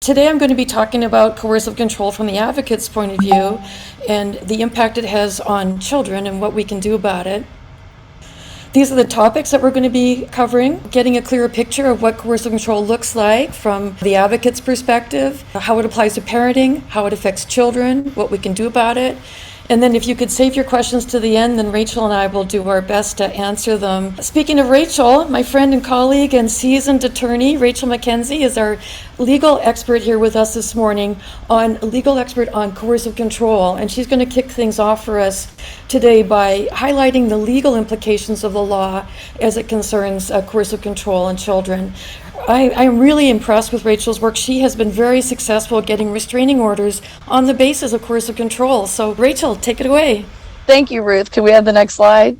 Today I'm going to be talking about coercive control from the advocate's point of view and the impact it has on children and what we can do about it. These are the topics that we're going to be covering: getting a clearer picture of what coercive control looks like from the advocate's perspective, how it applies to parenting, how it affects children, what we can do about it. And then if you could save your questions to the end, then Rachel and I will do our best to answer them. Speaking of Rachel, my friend and colleague and seasoned attorney, Rachel McKenzie, is our legal expert here with us this morning, legal expert on coercive control. And she's going to kick things off for us today by highlighting the legal implications of the law as it concerns coercive control on children. I'm really impressed with Rachel's work. She has been very successful at getting restraining orders on the basis of coercive control. So Rachel, take it away. Thank you, Ruth. Can we have the next slide?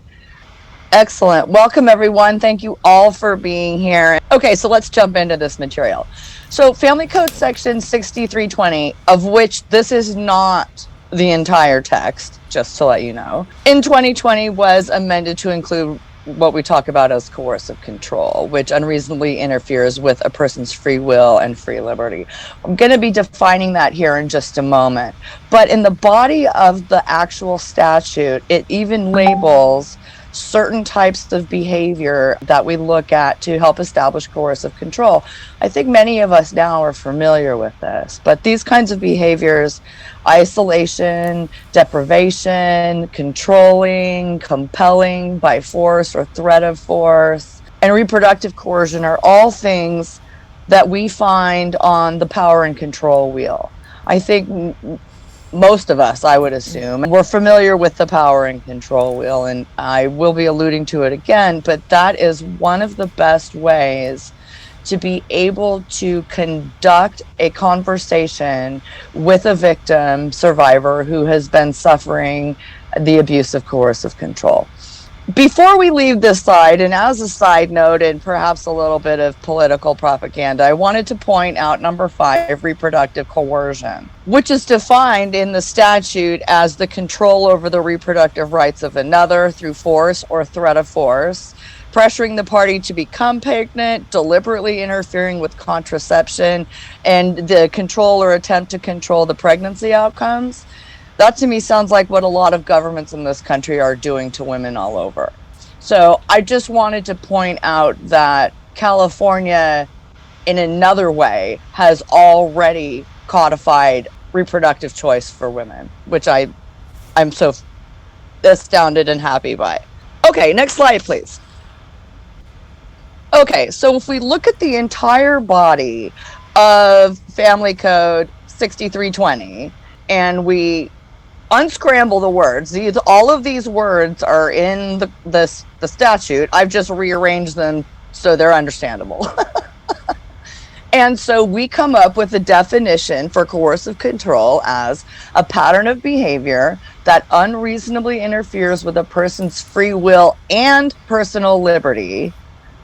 Excellent. Welcome, everyone. Thank you all for being here. Okay, so let's jump into this material. So Family Code Section 6320, of which this is not the entire text, just to let you know, in 2020 was amended to include what we talk about as coercive control, which unreasonably interferes with a person's free will and free liberty. I'm going to be defining that here in just a moment. But in the body of the actual statute, it even labels certain types of behavior that we look at to help establish coercive control. I think many of us now are familiar with this, but these kinds of behaviors: isolation, deprivation, controlling, compelling by force or threat of force, and reproductive coercion are all things that we find on the power and control wheel. I think most of us, I would assume, we're familiar with the power and control wheel, and I will be alluding to it again, but that is one of the best ways to be able to conduct a conversation with a victim survivor who has been suffering the abuse of coercive control. Before we leave this slide, and as a side note and perhaps a little bit of political propaganda, I wanted to point out number 5, reproductive coercion, which is defined in the statute as the control over the reproductive rights of another through force or threat of force, pressuring the party to become pregnant, deliberately interfering with contraception, and the control or attempt to control the pregnancy outcomes. That to me sounds like what a lot of governments in this country are doing to women all over. So I just wanted to point out that California, in another way, has already codified reproductive choice for women, which I'm so astounded and happy by. Okay, next slide, please. Okay, so if we look at the entire body of Family Code 6320 and we unscramble the words, all of these words are in the statute. I've just rearranged them so they're understandable. And so we come up with a definition for coercive control as a pattern of behavior that unreasonably interferes with a person's free will and personal liberty,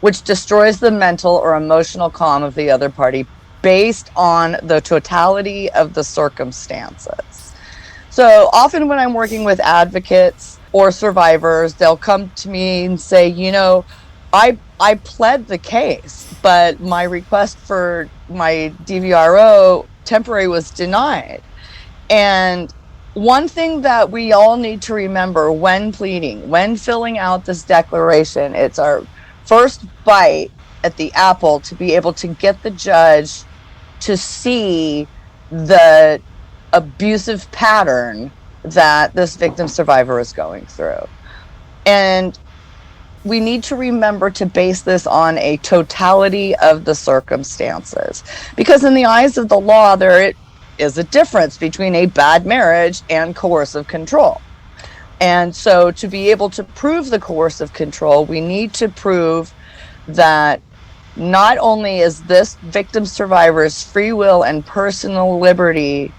which destroys the mental or emotional calm of the other party based on the totality of the circumstances. So often when I'm working with advocates or survivors, they'll come to me and say, you know, I pled the case, but my request for my DVRO temporary was denied. And one thing that we all need to remember when pleading, when filling out this declaration, it's our first bite at the apple to be able to get the judge to see the abusive pattern that this victim survivor is going through. And we need to remember to base this on a totality of the circumstances, because in the eyes of the law, there is a difference between a bad marriage and coercive control. And so to be able to prove the coercive control, we need to prove that not only is this victim survivor's free will and personal liberty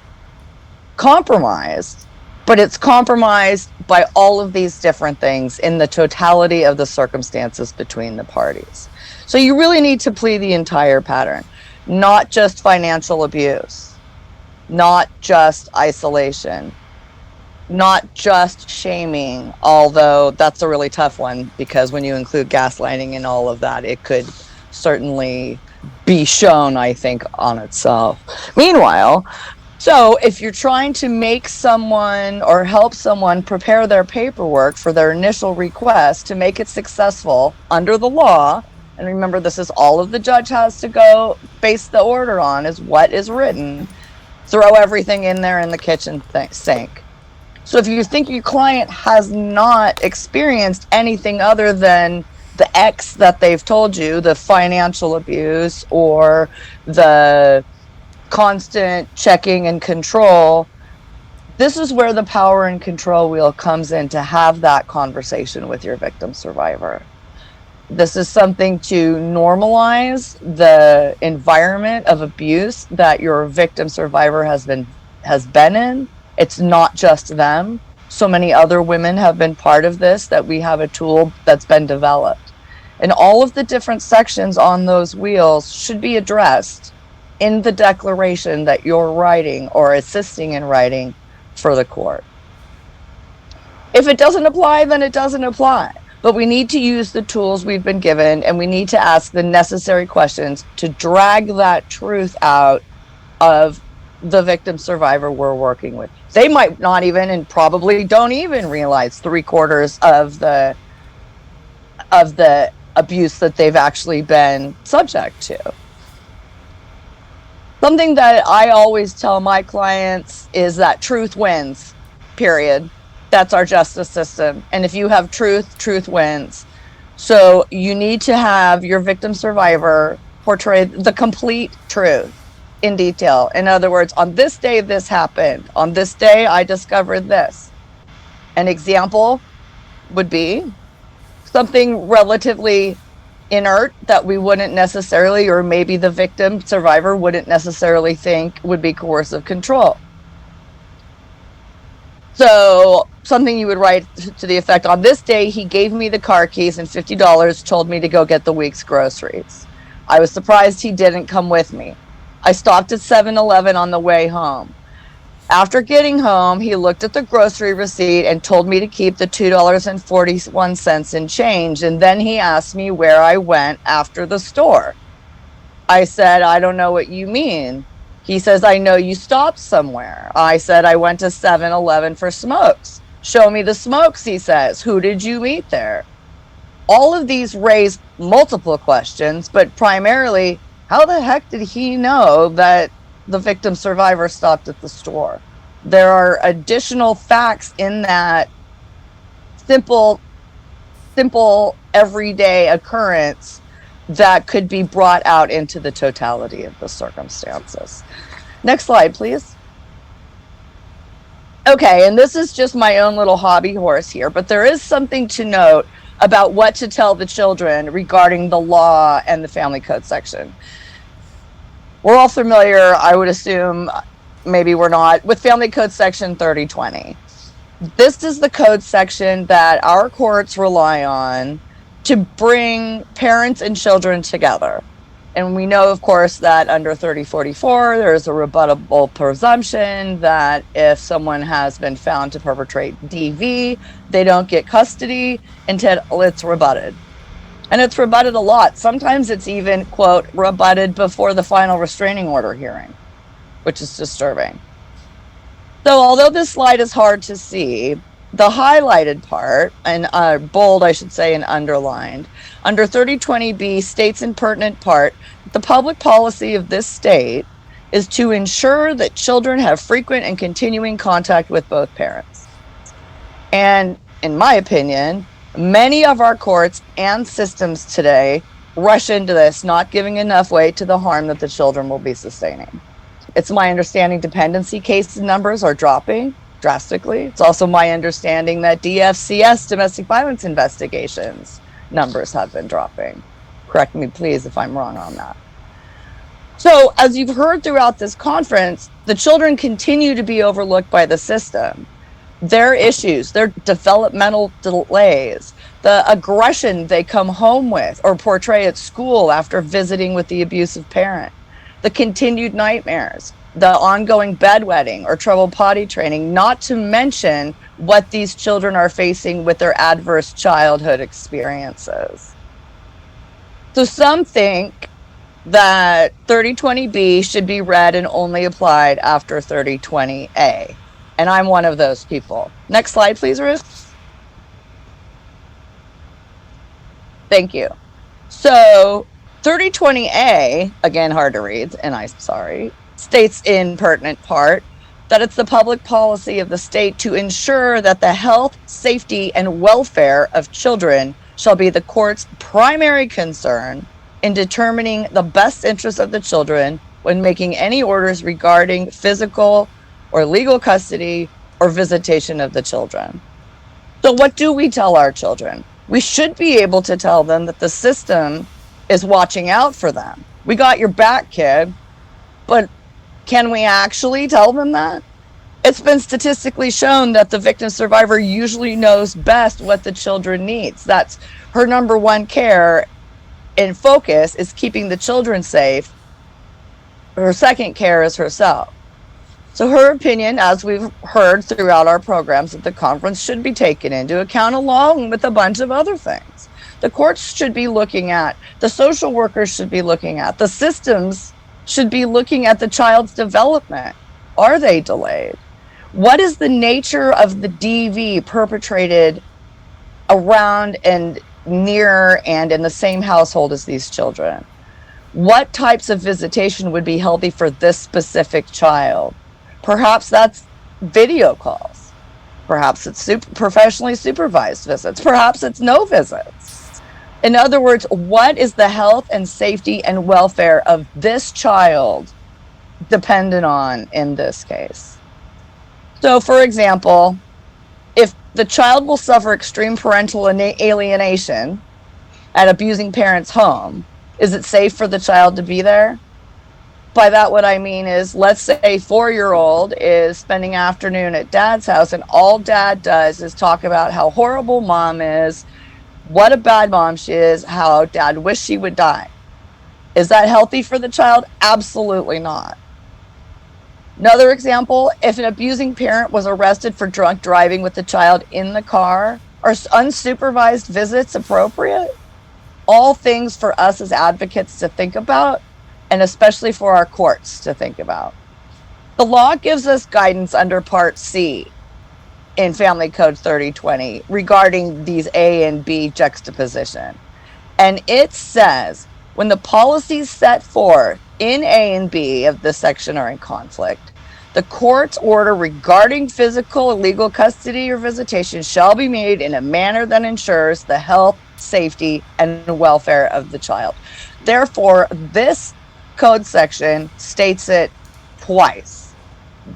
compromised, but it's compromised by all of these different things in the totality of the circumstances between the parties. So you really need to plead the entire pattern, not just financial abuse, not just isolation, not just shaming, although that's a really tough one, because when you include gaslighting and all of that, it could certainly be shown, I think, on itself. Meanwhile, so if you're trying to make someone or help someone prepare their paperwork for their initial request to make it successful under the law, and remember, this is all of the judge has to go base the order on is what is written, throw everything in there in the kitchen sink. So if you think your client has not experienced anything other than the X that they've told you, the financial abuse or the constant checking and control, this is where the power and control wheel comes in to have that conversation with your victim survivor. This is something to normalize the environment of abuse that your victim survivor has been in. It's not just them. So many other women have been part of this, that we have a tool that's been developed. And all of the different sections on those wheels should be addressed in the declaration that you're writing or assisting in writing for the court. If it doesn't apply, then it doesn't apply. But we need to use the tools we've been given, and we need to ask the necessary questions to drag that truth out of the victim survivor we're working with. They might not even, and probably don't even realize 3/4 of the abuse that they've actually been subject to. Something that I always tell my clients is that truth wins, period. That's our justice system. And if you have truth, truth wins. So you need to have your victim survivor portray the complete truth in detail. In other words, on this day, this happened. On this day, I discovered this. An example would be something relatively inert that we wouldn't necessarily, or maybe the victim survivor wouldn't necessarily think would be coercive control. So something you would write to the effect, on this day, he gave me the car keys and $50, told me to go get the week's groceries. I was surprised he didn't come with me. I stopped at 7-Eleven on the way home. After getting home, he looked at the grocery receipt and told me to keep the $2.41 in change. And then he asked me where I went after the store. I said, I don't know what you mean. He says, I know you stopped somewhere. I said, I went to 7-Eleven for smokes. Show me the smokes, he says. Who did you meet there? All of these raise multiple questions, but primarily, how the heck did he know that the victim survivor stopped at the store? There are additional facts in that simple everyday occurrence that could be brought out into the totality of the circumstances. Next slide, please. Okay, and this is just my own little hobby horse here, but there is something to note about what to tell the children regarding the law and the family code section. We're all familiar, I would assume, maybe we're not, with Family Code Section 3020. This is the code section that our courts rely on to bring parents and children together. And we know, of course, that under 3044, there's a rebuttable presumption that if someone has been found to perpetrate DV, they don't get custody until it's rebutted. And it's rebutted a lot. Sometimes it's even, quote, rebutted before the final restraining order hearing, which is disturbing. So although this slide is hard to see, the highlighted part, and bold, I should say, and underlined, under 3020B states in pertinent part, the public policy of this state is to ensure that children have frequent and continuing contact with both parents. And in my opinion, many of our courts and systems today rush into this, not giving enough weight to the harm that the children will be sustaining. It's my understanding dependency case numbers are dropping drastically. It's also my understanding that DFCS, domestic violence investigations, numbers have been dropping. Correct me, please, if I'm wrong on that. So, as you've heard throughout this conference, the children continue to be overlooked by the system. Their issues, their developmental delays, the aggression they come home with or portray at school after visiting with the abusive parent, the continued nightmares, the ongoing bedwetting or trouble potty training, not to mention what these children are facing with their adverse childhood experiences. So some think that 3020B should be read and only applied after 3020A. And I'm one of those people. Next slide, please, Ruth. Thank you. So 3020A, again, hard to read, and I'm sorry, states in pertinent part that it's the public policy of the state to ensure that the health, safety, and welfare of children shall be the court's primary concern in determining the best interests of the children when making any orders regarding physical or legal custody or visitation of the children. So what do we tell our children? We should be able to tell them that the system is watching out for them. We got your back, kid. But can we actually tell them that? It's been statistically shown that the victim survivor usually knows best what the children needs. That's her number one care and focus is keeping the children safe. Her second care is herself. So her opinion, as we've heard throughout our programs at the conference, should be taken into account along with a bunch of other things. The courts should be looking at, the social workers should be looking at, the systems should be looking at the child's development. Are they delayed? What is the nature of the DV perpetrated around and near and in the same household as these children? What types of visitation would be healthy for this specific child? Perhaps that's video calls. Perhaps it's professionally supervised visits. Perhaps it's no visits. In other words, what is the health and safety and welfare of this child dependent on in this case? So, for example, if the child will suffer extreme parental alienation at abusing parents' home, is it safe for the child to be there? By that, what I mean is, let's say a 4-year-old is spending afternoon at dad's house and all dad does is talk about how horrible mom is, what a bad mom she is, how dad wished she would die. Is that healthy for the child? Absolutely not. Another example, if an abusing parent was arrested for drunk driving with the child in the car, are unsupervised visits appropriate? All things for us as advocates to think about, and especially for our courts to think about. The law gives us guidance under Part C in Family Code 3020 regarding these A and B juxtaposition. And it says, when the policies set forth in A and B of this section are in conflict, the court's order regarding physical or legal custody or visitation shall be made in a manner that ensures the health, safety, and welfare of the child. Therefore, this code section states it twice.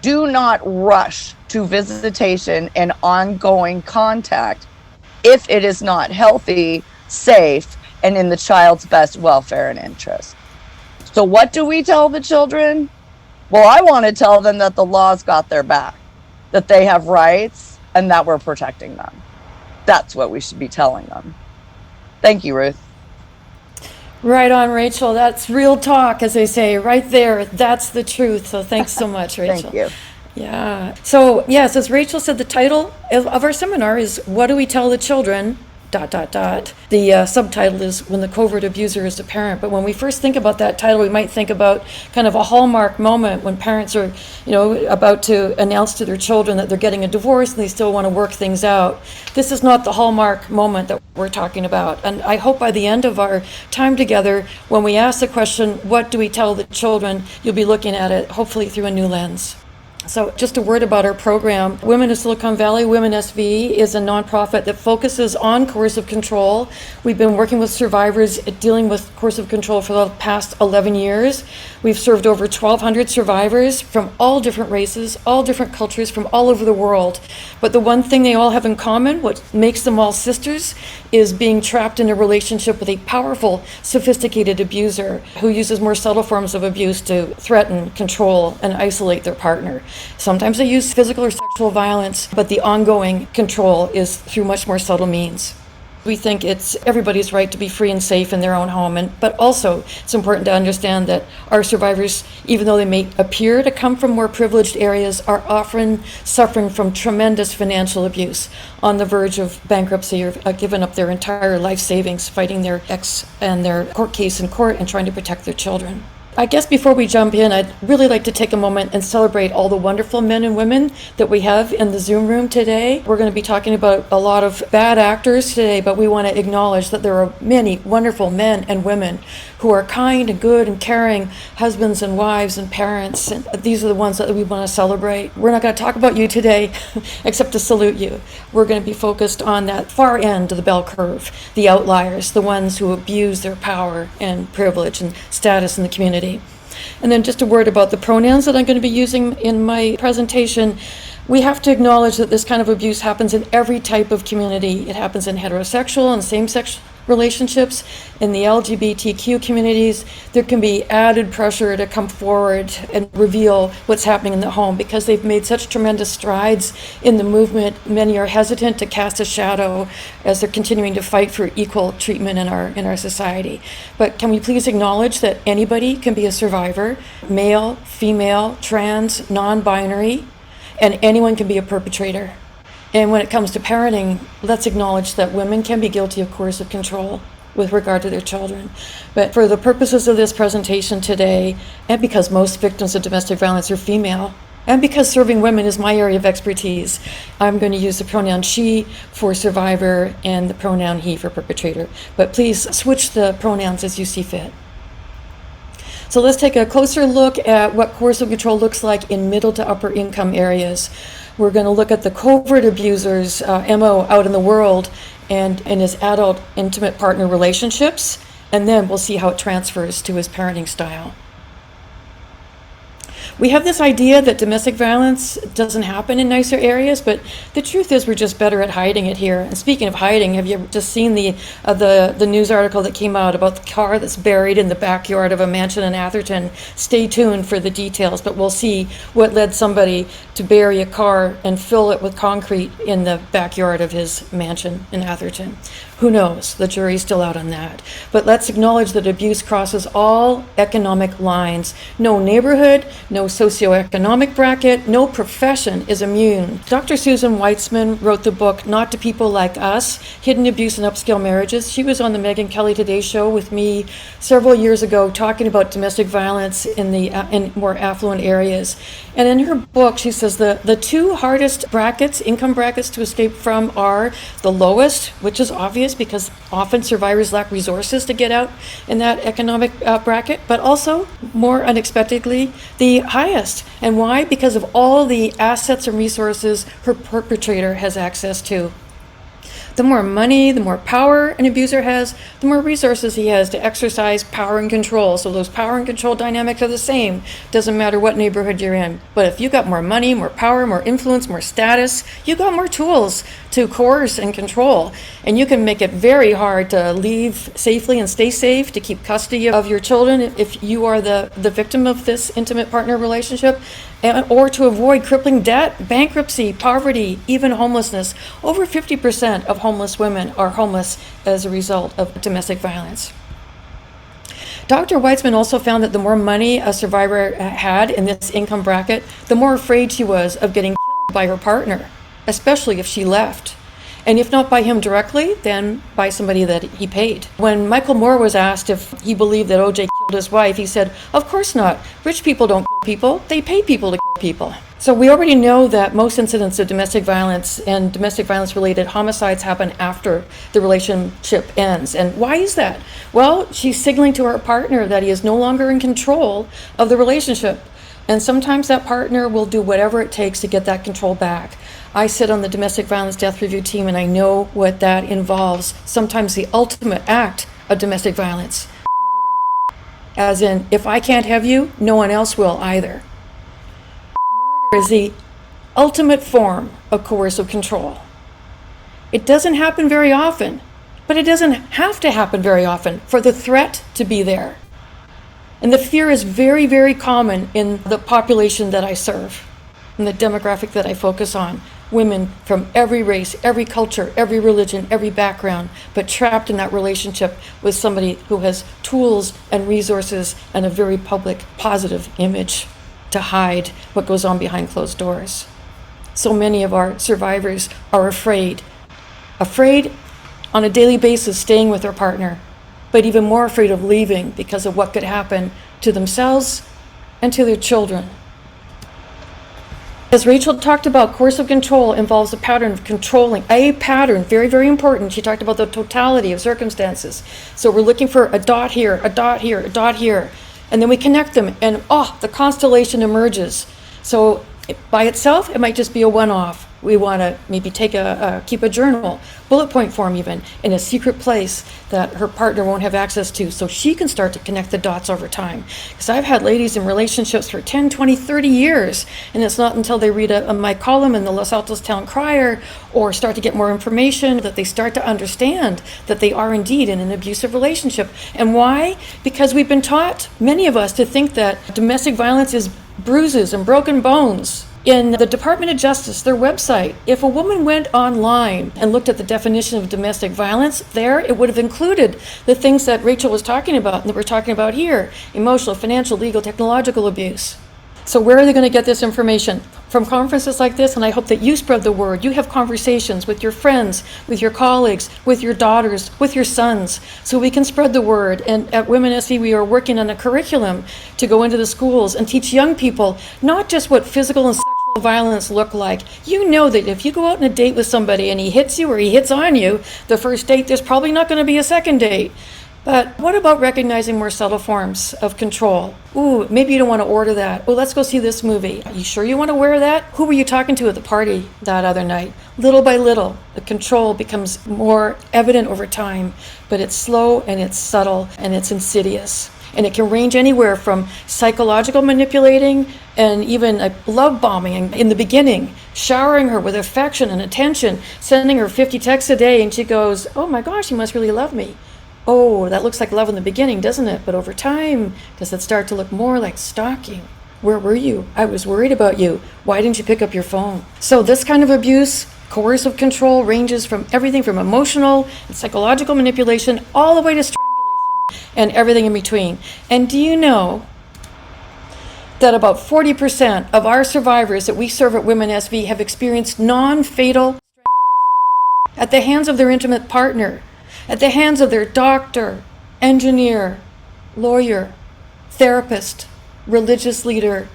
Do not rush to visitation and ongoing contact if it is not healthy, safe, and in the child's best welfare and interest. So what do we tell the children? Well, I want to tell them that the law's got their back, that they have rights, and that we're protecting them. That's what we should be telling them. Thank you, Ruth. Right on, Rachel. That's real talk, as they say, right there. That's the truth. So thanks so much, Rachel. Thank you. Yeah. So, yes, as Rachel said, the title of our seminar is What Do We Tell the Children? ... The subtitle is When the Covert Abuser is a Parent. But when we first think about that title, we might think about kind of a hallmark moment when parents are, about to announce to their children that they're getting a divorce and they still want to work things out. This is not the hallmark moment that we're talking about. And I hope by the end of our time together, when we ask the question, what do we tell the children, you'll be looking at it hopefully through a new lens. So just a word about our program. Women of Silicon Valley, WomenSV, is a nonprofit that focuses on coercive control. We've been working with survivors dealing with coercive control for the past 11 years. We've served over 1,200 survivors from all different races, all different cultures, from all over the world. But the one thing they all have in common, what makes them all sisters, is being trapped in a relationship with a powerful, sophisticated abuser who uses more subtle forms of abuse to threaten, control, and isolate their partner. Sometimes they use physical or sexual violence, but the ongoing control is through much more subtle means. We think it's everybody's right to be free and safe in their own home, but also it's important to understand that our survivors, even though they may appear to come from more privileged areas, are often suffering from tremendous financial abuse, on the verge of bankruptcy, or giving up their entire life savings fighting their ex and their court case in court and trying to protect their children. I guess before we jump in, I'd really like to take a moment and celebrate all the wonderful men and women that we have in the Zoom room today. We're going to be talking about a lot of bad actors today, but we want to acknowledge that there are many wonderful men and women who are kind and good and caring husbands and wives and parents. And these are the ones that we want to celebrate. We're not going to talk about you today, except to salute you. We're going to be focused on that far end of the bell curve, the outliers, the ones who abuse their power and privilege and status in the community. And then just a word about the pronouns that I'm going to be using in my presentation. We have to acknowledge that this kind of abuse happens in every type of community. It happens in heterosexual and same-sex relationships. In the LGBTQ communities, there can be added pressure to come forward and reveal what's happening in the home because they've made such tremendous strides in the movement. Many are hesitant to cast a shadow as they're continuing to fight for equal treatment in our society. But can we please acknowledge that anybody can be a survivor, male, female, trans, non-binary, and anyone can be a perpetrator. And when it comes to parenting, let's acknowledge that women can be guilty of coercive control with regard to their children. But for the purposes of this presentation today, and because most victims of domestic violence are female, and because serving women is my area of expertise, I'm going to use the pronoun she for survivor and the pronoun he for perpetrator. But please switch the pronouns as you see fit. So let's take a closer look at what coercive control looks like in middle to upper income areas. We're going to look at the covert abuser's MO out in the world and in his adult intimate partner relationships, and then we'll see how it transfers to his parenting style. We have this idea that domestic violence doesn't happen in nicer areas, but the truth is we're just better at hiding it here. And speaking of hiding, have you just seen the news article that came out about the car that's buried in the backyard of a mansion in Atherton? Stay tuned for the details, but we'll see what led somebody to bury a car and fill it with concrete in the backyard of his mansion in Atherton. Who knows? The jury's still out on that. But let's acknowledge that abuse crosses all economic lines. No neighborhood, no socioeconomic bracket, no profession is immune. Dr. Susan Weitzman wrote the book, Not to People Like Us, Hidden Abuse in Upscale Marriages. She was on the Megyn Kelly Today Show with me several years ago talking about domestic violence in more affluent areas. And in her book, she says the two hardest income brackets to escape from are the lowest, which is obvious because often survivors lack resources to get out in that economic bracket, but also, more unexpectedly, the highest. And why? Because of all the assets and resources her perpetrator has access to. The more money, the more power an abuser has, the more resources he has to exercise power and control. So those power and control dynamics are the same. Doesn't matter what neighborhood you're in. But if you got more money, more power, more influence, more status, you got more tools to coerce and control. And you can make it very hard to leave safely and stay safe, to keep custody of your children if you are the victim of this intimate partner relationship, or to avoid crippling debt, bankruptcy, poverty, even homelessness. Over 50% of homeless women are homeless as a result of domestic violence. Dr. Weitzman also found that the more money a survivor had in this income bracket, the more afraid she was of getting killed by her partner, especially if she left. And if not by him directly, then by somebody that he paid. When Michael Moore was asked if he believed that O.J. killed his wife, he said, "Of course not. Rich people don't kill people. They pay people to kill people." So we already know that most incidents of domestic violence and domestic violence-related homicides happen after the relationship ends. And why is that? Well, she's signaling to her partner that he is no longer in control of the relationship. And sometimes that partner will do whatever it takes to get that control back. I sit on the domestic violence death review team, and I know what that involves. Sometimes the ultimate act of domestic violence. As in, if I can't have you, no one else will either. Murder is the ultimate form of coercive control. It doesn't happen very often, but it doesn't have to happen very often for the threat to be there. And the fear is very, very common in the population that I serve, and the demographic that I focus on. women from every race, every culture, every religion, every background, but trapped in that relationship with somebody who has tools and resources and a very public, positive image to hide what goes on behind closed doors. So many of our survivors are afraid on a daily basis staying with their partner, but even more afraid of leaving because of what could happen to themselves and to their children. As Rachel talked about, coercive control involves a pattern of controlling, a pattern, very, very important. She talked about the totality of circumstances. So we're looking for a dot here, a dot here, a dot here, and then we connect them, and the constellation emerges. So by itself, it might just be a one-off. We want to maybe keep a journal, bullet point form even, in a secret place that her partner won't have access to, so she can start to connect the dots over time. Because I've had ladies in relationships for 10, 20, 30 years, and it's not until they read my column in the Los Altos Town Crier or start to get more information that they start to understand that they are indeed in an abusive relationship. And why? Because we've been taught, many of us, to think that domestic violence is bruises and broken bones. In the Department of Justice, their website, if a woman went online and looked at the definition of domestic violence, there it would have included the things that Rachel was talking about and that we're talking about here: emotional, financial, legal, technological abuse. So where are they going to get this information? From conferences like this, and I hope that you spread the word. You have conversations with your friends, with your colleagues, with your daughters, with your sons, so we can spread the word. And at WomenSV, we are working on a curriculum to go into the schools and teach young people not just what physical and sexual violence look like. You know that if you go out on a date with somebody and he hits you or he hits on you, the first date, there's probably not going to be a second date. But what about recognizing more subtle forms of control? Ooh, maybe you don't want to order that. Oh, let's go see this movie. Are you sure you want to wear that? Who were you talking to at the party that other night? Little by little, the control becomes more evident over time, but it's slow and it's subtle and it's insidious. And it can range anywhere from psychological manipulating and even love bombing in the beginning, showering her with affection and attention, sending her 50 texts a day, and she goes, oh my gosh, you must really love me. Oh, that looks like love in the beginning, doesn't it? But over time, does it start to look more like stalking? Where were you? I was worried about you. Why didn't you pick up your phone? So this kind of abuse, coercive control, ranges from everything from emotional and psychological manipulation all the way to strangulation and everything in between. And do you know that about 40% of our survivors that we serve at WomenSV have experienced non-fatal strangulation at the hands of their intimate partner, at the hands of their doctor, engineer, lawyer, therapist, religious leader,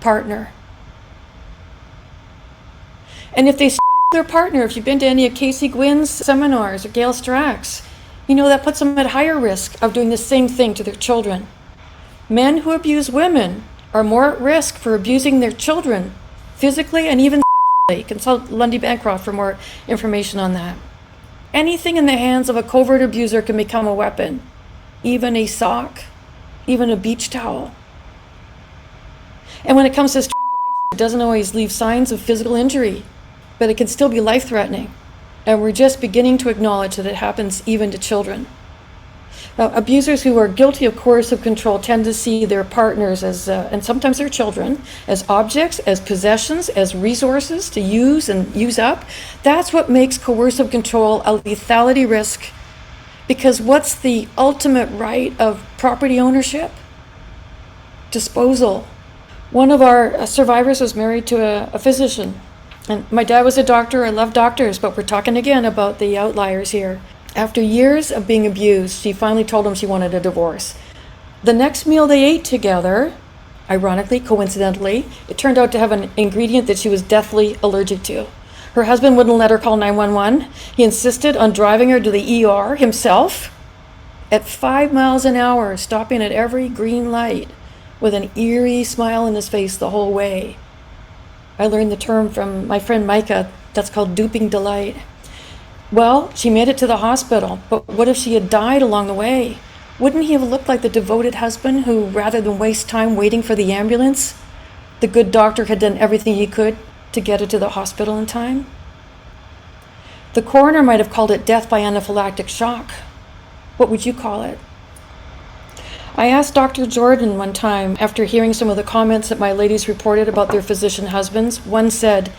partner. And if they strangle their partner, if you've been to any of Casey Gwynn's seminars or Gail Strack's, you know that puts them at higher risk of doing the same thing to their children. Men who abuse women are more at risk for abusing their children, physically and even sexually. Consult Lundy Bancroft for more information on that. Anything in the hands of a covert abuser can become a weapon, even a sock, even a beach towel. And when it comes to strangulation, it doesn't always leave signs of physical injury, but it can still be life-threatening. And we're just beginning to acknowledge that it happens even to children. Abusers who are guilty of coercive control tend to see their partners as, and sometimes their children, as objects, as possessions, as resources to use and use up. That's what makes coercive control a lethality risk. Because what's the ultimate right of property ownership? Disposal. One of our survivors was married to a physician. And my dad was a doctor. I love doctors, but we're talking again about the outliers here. After years of being abused, she finally told him she wanted a divorce. The next meal they ate together, ironically, coincidentally, it turned out to have an ingredient that she was deathly allergic to. Her husband wouldn't let her call 911. He insisted on driving her to the ER himself at 5 miles an hour, stopping at every green light with an eerie smile on his face the whole way. I learned the term from my friend Micah. That's called duping delight. Well, she made it to the hospital, but what if she had died along the way? Wouldn't he have looked like the devoted husband who, rather than waste time waiting for the ambulance, the good doctor had done everything he could to get her to the hospital in time? The coroner might have called it death by anaphylactic shock. What would you call it? I asked Dr. Jordan one time, after hearing some of the comments that my ladies reported about their physician husbands, one said,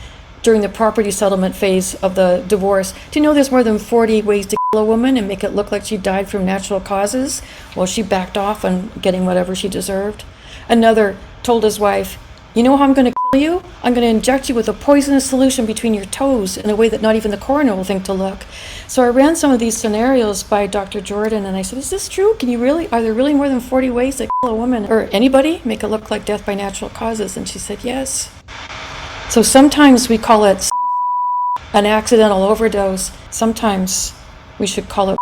during the property settlement phase of the divorce. Do you know there's more than 40 ways to kill a woman and make it look like she died from natural causes? Well, she backed off on getting whatever she deserved. Another told his wife, you know how I'm going to kill you? I'm going to inject you with a poisonous solution between your toes in a way that not even the coroner will think to look. So I ran some of these scenarios by Dr. Jordan, and I said, is this true? Are there really more than 40 ways to kill a woman or anybody, make it look like death by natural causes? And she said, yes. So sometimes we call it an accidental overdose. Sometimes we should call it.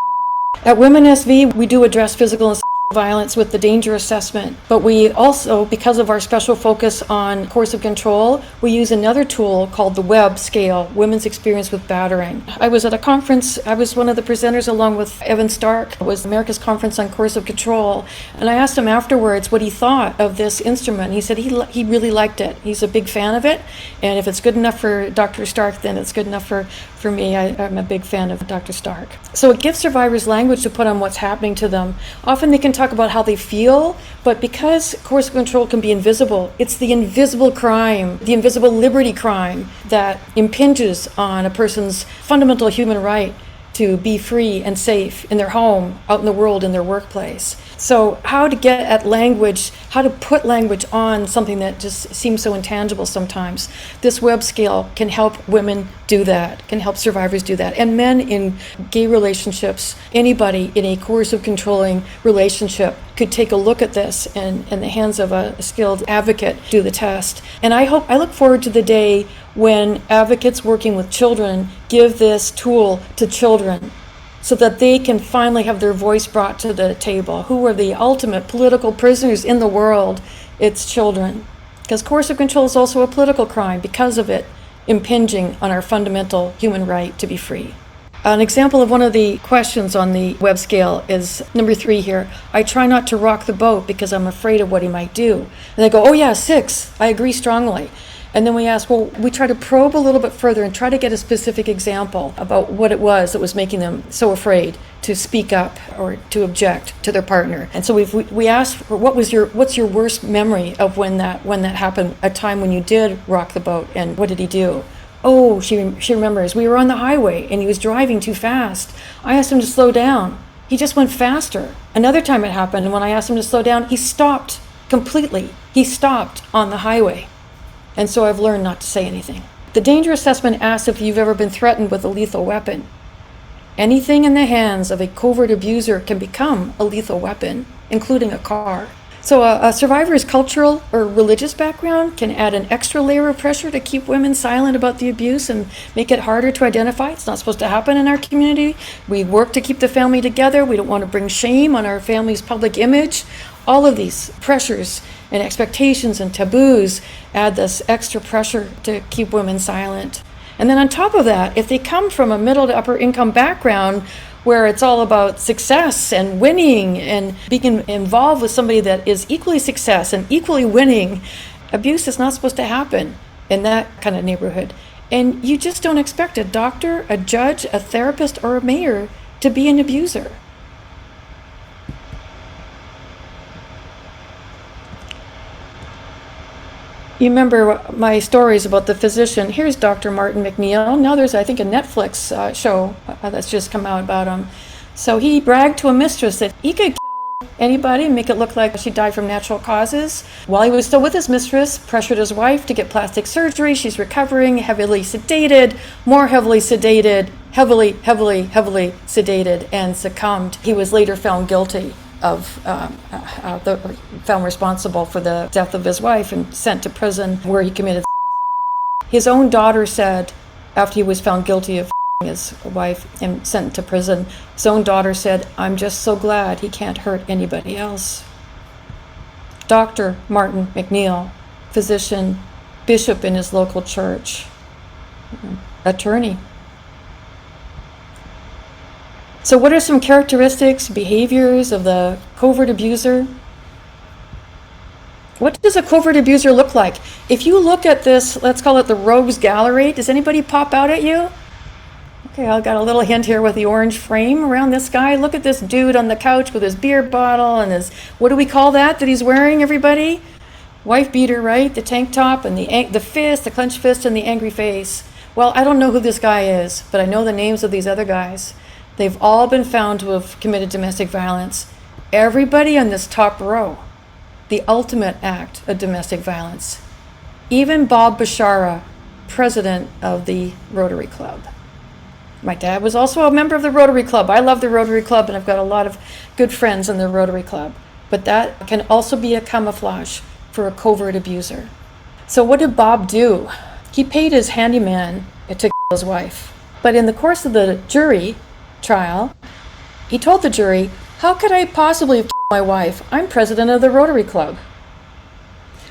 At WomenSV, we do address physical and sexual violence with the danger assessment, but we also, because of our special focus on coercive control, we use another tool called the WEB scale, Women's Experience with Battering. I was at a conference, I was one of the presenters along with Evan Stark. It was America's Conference on Coercive Control, and I asked him afterwards what he thought of this instrument. He said he really liked it. He's a big fan of it, and if it's good enough for Dr. Stark, then it's good enough for me. I'm a big fan of Dr. Stark. So it gives survivors language to put on what's happening to them. Often they can talk about how they feel, but because coercive control can be invisible, it's the invisible crime, the invisible liberty crime that impinges on a person's fundamental human right to be free and safe in their home, out in the world, in their workplace. So how to get at language, how to put language on something that just seems so intangible sometimes. This web scale can help women do that, can help survivors do that. And men in gay relationships, anybody in a coercive controlling relationship could take a look at this and in the hands of a skilled advocate do the test. And I look forward to the day when advocates working with children give this tool to children so that they can finally have their voice brought to the table. Who are the ultimate political prisoners in the world? It's children. Because coercive control is also a political crime because of it impinging on our fundamental human right to be free. An example of one of the questions on the web scale is number 3 here. I try not to rock the boat because I'm afraid of what he might do. And they go, oh yeah, 6, I agree strongly. And then we ask, well, we try to probe a little bit further and try to get a specific example about what it was that was making them so afraid to speak up or to object to their partner. And so we asked, what's your worst memory of when that happened, a time when you did rock the boat, and what did he do? Oh, she remembers, we were on the highway and he was driving too fast. I asked him to slow down. He just went faster. Another time it happened, and when I asked him to slow down, he stopped completely. He stopped on the highway. And so I've learned not to say anything. The danger assessment asks if you've ever been threatened with a lethal weapon. Anything in the hands of a covert abuser can become a lethal weapon, including a car. So a survivor's cultural or religious background can add an extra layer of pressure to keep women silent about the abuse and make it harder to identify. It's not supposed to happen in our community. We work to keep the family together. We don't want to bring shame on our family's public image. All of these pressures and expectations and taboos add this extra pressure to keep women silent. And then on top of that, if they come from a middle to upper income background where it's all about success and winning and being involved with somebody that is equally success and equally winning, abuse is not supposed to happen in that kind of neighborhood. And you just don't expect a doctor, a judge, a therapist, or a mayor to be an abuser. You remember my stories about the physician. Here's Dr. Martin McNeil. Now there's, I think, a Netflix show that's just come out about him. So he bragged to a mistress that he could kill anybody and make it look like she died from natural causes. While he was still with his mistress, pressured his wife to get plastic surgery. She's recovering, heavily sedated, more heavily sedated, heavily sedated, and succumbed. He was later found guilty of found responsible for the death of his wife and sent to prison where he committed suicide. His own daughter said, after he was found guilty of killing his wife and sent to prison, his own daughter said, I'm just so glad he can't hurt anybody else. Dr. Martin McNeil, physician, bishop in his local church, attorney. So what are some characteristics, behaviors of the covert abuser? What does a covert abuser look like? If you look at this, let's call it the rogues gallery, does anybody pop out at you? Okay, I got a little hint here with the orange frame around this guy. Look at this dude on the couch with his beer bottle and his, what do we call that he's wearing, everybody? Wife beater, right? The tank top and the fist, the clenched fist and the angry face. Well, I don't know who this guy is, but I know the names of these other guys. They've all been found to have committed domestic violence. Everybody on this top row, the ultimate act of domestic violence. Even Bob Bashara, president of the Rotary Club. My dad was also a member of the Rotary Club. I love the Rotary Club, and I've got a lot of good friends in the Rotary Club. But that can also be a camouflage for a covert abuser. So what did Bob do? He paid his handyman to kill his wife. But in the course of the jury trial, he told the jury, "How could I possibly have killed my wife? I'm president of the Rotary Club."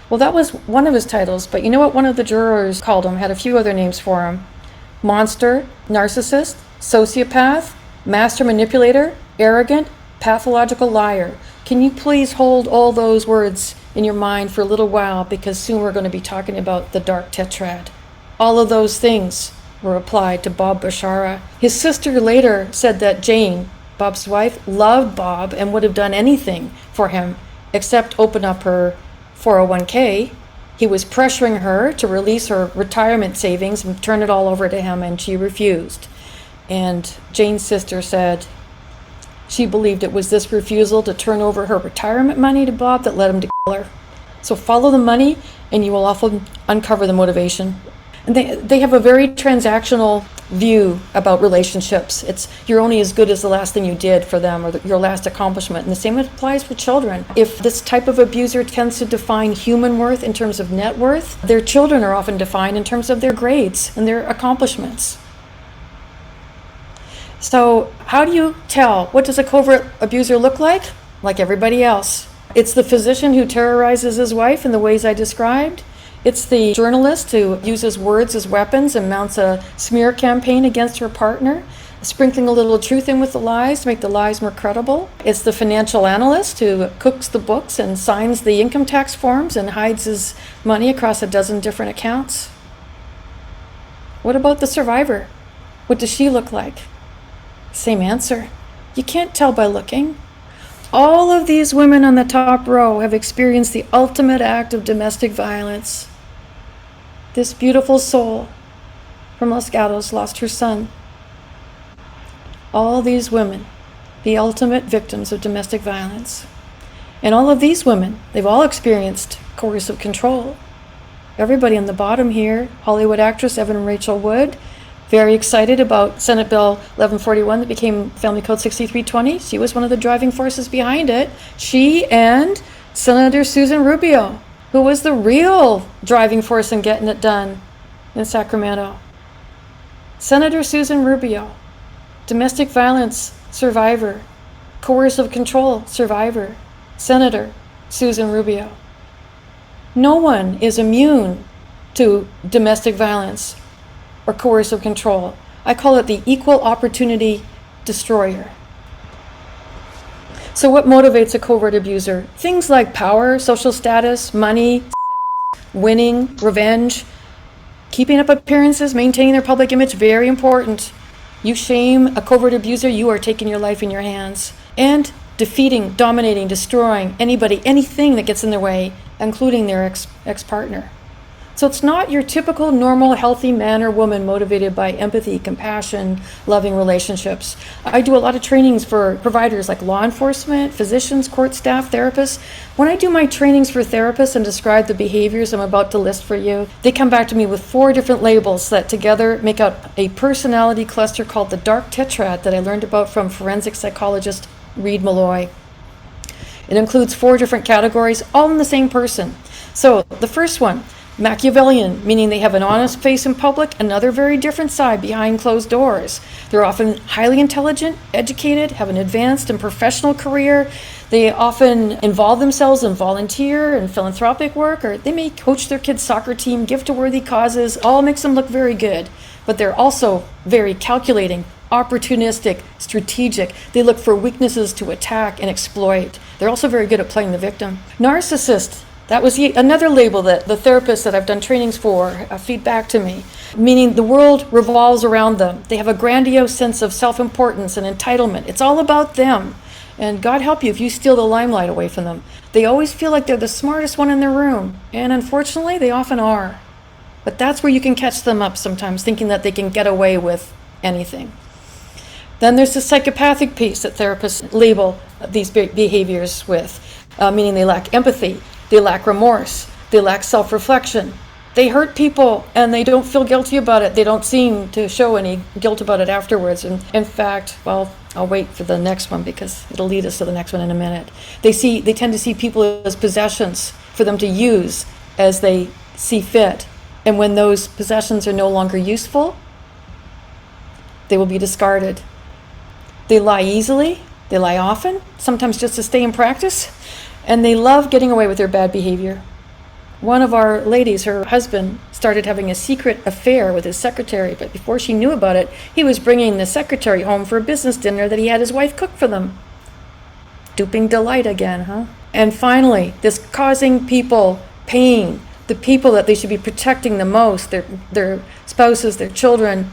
Well, that was one of his titles, but you know what one of the jurors called him, had a few other names for him. Monster, narcissist, sociopath, master manipulator, arrogant, pathological liar. Can you please hold all those words in your mind for a little while, because soon we're going to be talking about the dark tetrad. All of those things were applied to Bob Bashara. His sister later said that Jane, Bob's wife, loved Bob and would have done anything for him except open up her 401k. He was pressuring her to release her retirement savings and turn it all over to him, and she refused. And Jane's sister said she believed it was this refusal to turn over her retirement money to Bob that led him to kill her. So follow the money and you will often uncover the motivation. And they have a very transactional view about relationships. It's you're only as good as the last thing you did for them, or your last accomplishment. And the same applies for children. If this type of abuser tends to define human worth in terms of net worth, their children are often defined in terms of their grades and their accomplishments. So how do you tell? What does a covert abuser look like? Like everybody else. It's the physician who terrorizes his wife in the ways I described. It's the journalist who uses words as weapons and mounts a smear campaign against her partner, sprinkling a little truth in with the lies to make the lies more credible. It's the financial analyst who cooks the books and signs the income tax forms and hides his money across a dozen different accounts. What about the survivor? What does she look like? Same answer. You can't tell by looking. All of these women on the top row have experienced the ultimate act of domestic violence. This beautiful soul from Los Gatos lost her son. All these women, the ultimate victims of domestic violence. And all of these women, they've all experienced coercive control. Everybody on the bottom here, Hollywood actress Evan and Rachel Wood, very excited about Senate Bill 1141 that became Family Code 6320. She was one of the driving forces behind it. She and Senator Susan Rubio, who was the real driving force in getting it done in Sacramento. Senator Susan Rubio, domestic violence survivor, coercive control survivor, Senator Susan Rubio. No one is immune to domestic violence or coercive control. I call it the equal opportunity destroyer. So what motivates a covert abuser? Things like power, social status, money, winning, revenge, keeping up appearances, maintaining their public image, very important. You shame a covert abuser, you are taking your life in your hands. And defeating, dominating, destroying anybody, anything that gets in their way, including their ex-partner. So it's not your typical normal healthy man or woman motivated by empathy, compassion, loving relationships. I do a lot of trainings for providers like law enforcement, physicians, court staff, therapists. When I do my trainings for therapists and describe the behaviors I'm about to list for you, they come back to me with 4 different labels that together make up a personality cluster called the dark tetrad that I learned about from forensic psychologist Reed Malloy. It includes 4 different categories, all in the same person. So the first one, Machiavellian, meaning they have an honest face in public, another very different side behind closed doors. They're often highly intelligent, educated, have an advanced and professional career. They often involve themselves in volunteer and philanthropic work, or they may coach their kids' soccer team, give to worthy causes, all makes them look very good. But they're also very calculating, opportunistic, strategic. They look for weaknesses to attack and exploit. They're also very good at playing the victim. Narcissist. That was another label that the therapists that I've done trainings for feed back to me, meaning the world revolves around them. They have a grandiose sense of self-importance and entitlement. It's all about them. And God help you if you steal the limelight away from them. They always feel like they're the smartest one in the room. And unfortunately, they often are. But that's where you can catch them up sometimes, thinking that they can get away with anything. Then there's the psychopathic piece that therapists label these behaviors with, meaning they lack empathy, they lack remorse, they lack self-reflection. They hurt people and they don't feel guilty about it. They don't seem to show any guilt about it afterwards. And in fact, well, I'll wait for the next one because it'll lead us to the next one in a minute. They tend to see people as possessions for them to use as they see fit. And when those possessions are no longer useful, they will be discarded. They lie easily, they lie often, sometimes just to stay in practice, and they love getting away with their bad behavior. One of our ladies, her husband, started having a secret affair with his secretary, but before she knew about it, he was bringing the secretary home for a business dinner that he had his wife cook for them. Duping delight again, huh? And finally, this causing people pain, the people that they should be protecting the most, their spouses, their children.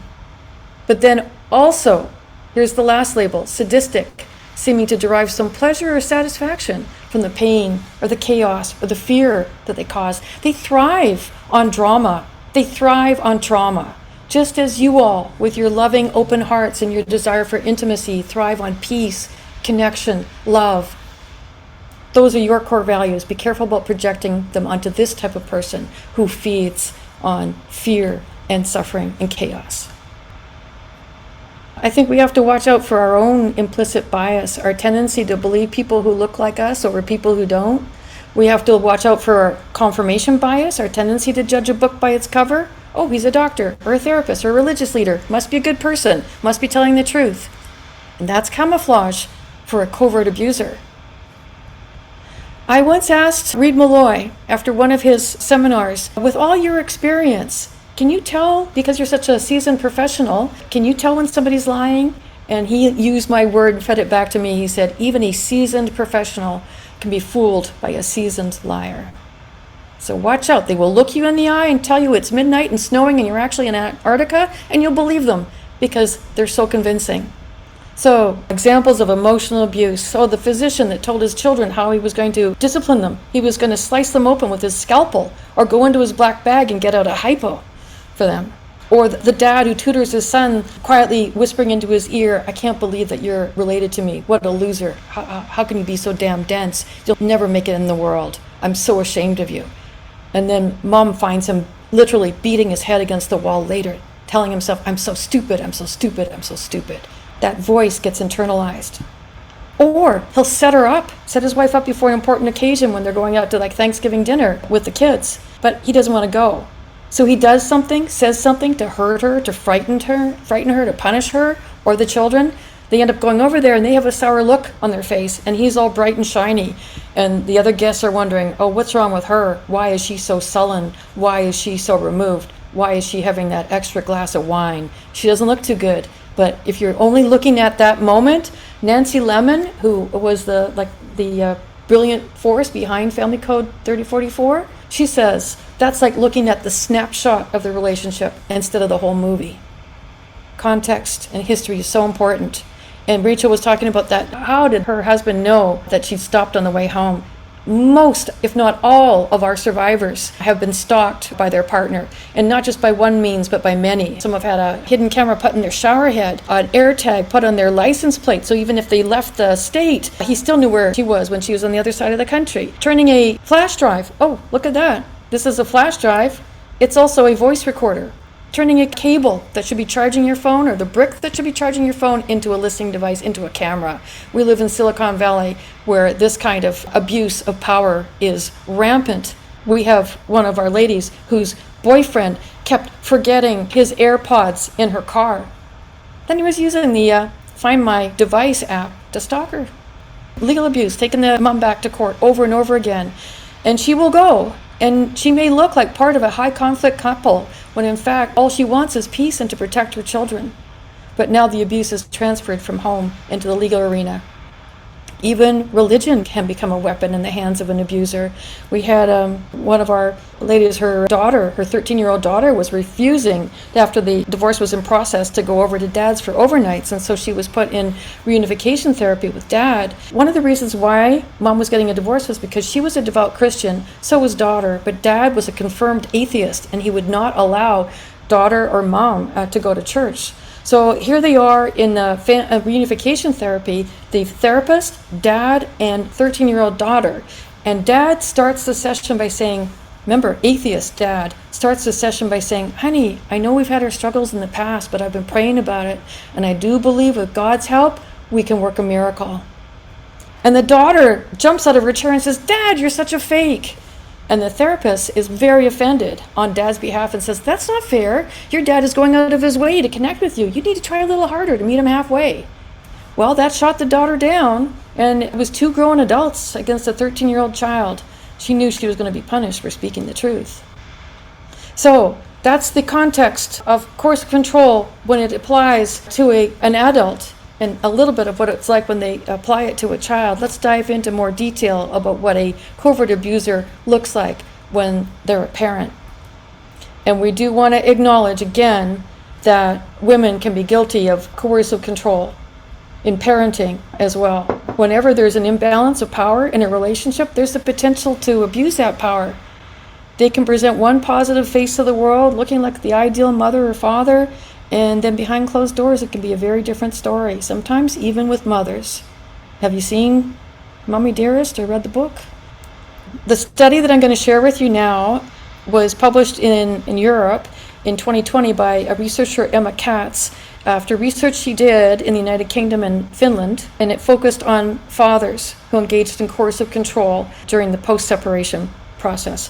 But then also, here's the last label, sadistic, seeming to derive some pleasure or satisfaction from the pain or the chaos or the fear that they cause. They thrive on drama. They thrive on trauma. Just as you all, with your loving, open hearts and your desire for intimacy, thrive on peace, connection, love. Those are your core values. Be careful about projecting them onto this type of person who feeds on fear and suffering and chaos. I think we have to watch out for our own implicit bias, our tendency to believe people who look like us over people who don't. We have to watch out for our confirmation bias, our tendency to judge a book by its cover. Oh, he's a doctor or a therapist or a religious leader. Must be a good person. Must be telling the truth. And that's camouflage for a covert abuser. I once asked Reed Malloy, after one of his seminars, with all your experience, can you tell, because you're such a seasoned professional, can you tell when somebody's lying? And he used my word and fed it back to me. He said, even a seasoned professional can be fooled by a seasoned liar. So watch out. They will look you in the eye and tell you it's midnight and snowing and you're actually in Antarctica, and you'll believe them because they're so convincing. So, examples of emotional abuse. So the physician that told his children how he was going to discipline them. He was going to slice them open with his scalpel or go into his black bag and get out a hypo for them. Or the dad who tutors his son, quietly whispering into his ear, I can't believe that you're related to me. What a loser. How can you be so damn dense? You'll never make it in the world. I'm so ashamed of you. And then mom finds him literally beating his head against the wall later, telling himself, I'm so stupid, I'm so stupid, I'm so stupid. That voice gets internalized. Or he'll set his wife up before an important occasion when they're going out to like Thanksgiving dinner with the kids, but he doesn't want to go. So he does something, says something to hurt her, to frighten her, to punish her, or the children. They end up going over there and they have a sour look on their face and he's all bright and shiny. And the other guests are wondering, oh, what's wrong with her? Why is she so sullen? Why is she so removed? Why is she having that extra glass of wine? She doesn't look too good. But if you're only looking at that moment, Nancy Lemon, who was the brilliant force behind Family Code 3044, she says that's like looking at the snapshot of the relationship instead of the whole movie. Context and history is so important. And Rachel was talking about that. How did her husband know that she stopped on the way home? Most, if not all, of our survivors have been stalked by their partner, and not just by one means, but by many. Some have had a hidden camera put in their shower head, an air tag put on their license plate, so even if they left the state, he still knew where she was when she was on the other side of the country. Turning a flash drive, oh, look at that. This is a flash drive. It's also a voice recorder. Turning a cable that should be charging your phone or the brick that should be charging your phone into a listening device, into a camera. We live in Silicon Valley where this kind of abuse of power is rampant. We have one of our ladies whose boyfriend kept forgetting his AirPods in her car. Then he was using the Find My Device app to stalk her. Legal abuse, taking the mom back to court over and over again. And she will go. And she may look like part of a high conflict couple when in fact all she wants is peace and to protect her children. But now the abuse is transferred from home into the legal arena. Even religion can become a weapon in the hands of an abuser. We had one of our ladies, her daughter, her 13-year-old daughter, was refusing, after the divorce was in process, to go over to dad's for overnights, and so she was put in reunification therapy with dad. One of the reasons why mom was getting a divorce was because she was a devout Christian, so was daughter, but dad was a confirmed atheist, and he would not allow daughter or mom to go to church. So here they are in reunification therapy, the therapist, dad, and 13-year-old daughter. And dad starts the session by saying, remember, atheist dad starts the session by saying, honey, I know we've had our struggles in the past, but I've been praying about it, and I do believe with God's help, we can work a miracle. And the daughter jumps out of her chair and says, Dad, you're such a fake. And the therapist is very offended on dad's behalf and says, that's not fair. Your dad is going out of his way to connect with you. You need to try a little harder to meet him halfway. Well, that shot the daughter down, and it was 2 grown adults against a 13-year-old child. She knew she was going to be punished for speaking the truth. So that's the context of coercive control when it applies to an adult, and a little bit of what it's like when they apply it to a child. Let's dive into more detail about what a covert abuser looks like when they're a parent. And we do want to acknowledge again that women can be guilty of coercive control in parenting as well. Whenever there's an imbalance of power in a relationship, there's the potential to abuse that power. They can present one positive face to the world, looking like the ideal mother or father, and then behind closed doors, it can be a very different story, sometimes even with mothers. Have you seen Mommy Dearest or read the book? The study that I'm going to share with you now was published in Europe in 2020 by a researcher, Emma Katz, after research she did in the United Kingdom and Finland, and it focused on fathers who engaged in coercive control during the post-separation process.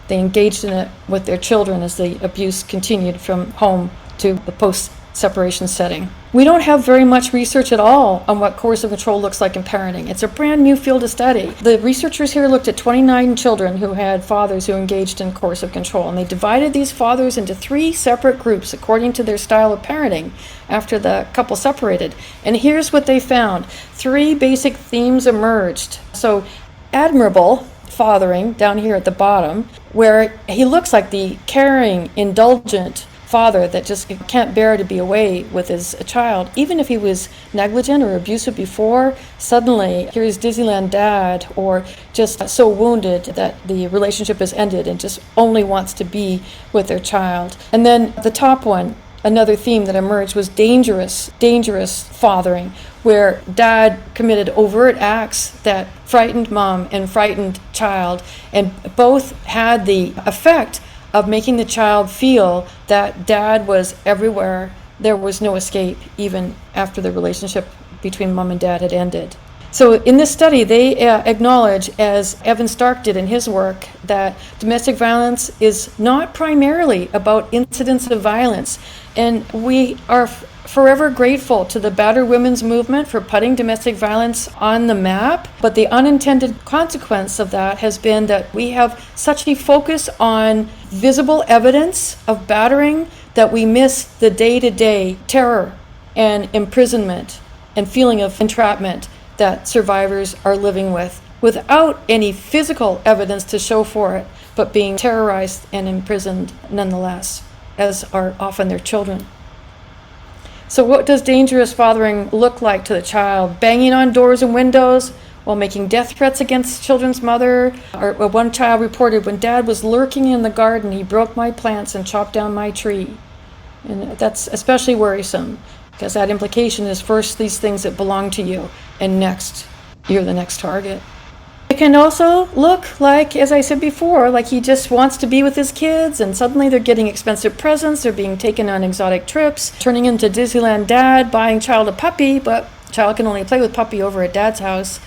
They engaged in it with their children as the abuse continued from home to the post-separation setting. We don't have very much research at all on what coercive control looks like in parenting. It's a brand new field of study. The researchers here looked at 29 children who had fathers who engaged in coercive control, and they divided these fathers into 3 separate groups according to their style of parenting after the couple separated. And here's what they found. 3 basic themes emerged. So, admirable fathering down here at the bottom, where he looks like the caring, indulgent father that just can't bear to be away with his child. Even if he was negligent or abusive before, suddenly here's Disneyland dad, or just so wounded that the relationship has ended and just only wants to be with their child. And then the top one, another theme that emerged, was dangerous fathering, where dad committed overt acts that frightened mom and frightened child, and both had the effect of making the child feel that dad was everywhere. There was no escape, even after the relationship between mom and dad had ended. So in this study, they acknowledge, as Evan Stark did in his work, that domestic violence is not primarily about incidents of violence. And we are forever grateful to the Battered Women's Movement for putting domestic violence on the map. But the unintended consequence of that has been that we have such a focus on visible evidence of battering that we miss the day-to-day terror and imprisonment and feeling of entrapment that survivors are living with, without any physical evidence to show for it, but being terrorized and imprisoned nonetheless, as are often their children. So what does dangerous fathering look like to the child? Banging on doors and windows while making death threats against children's mother? Or one child reported, when dad was lurking in the garden, he broke my plants and chopped down my tree. And that's especially worrisome, because that implication is first these things that belong to you, and next, you're the next target. It can also look like, as I said before, like he just wants to be with his kids, and suddenly they're getting expensive presents, they're being taken on exotic trips, turning into Disneyland dad, buying child a puppy, but child can only play with puppy over at dad's house.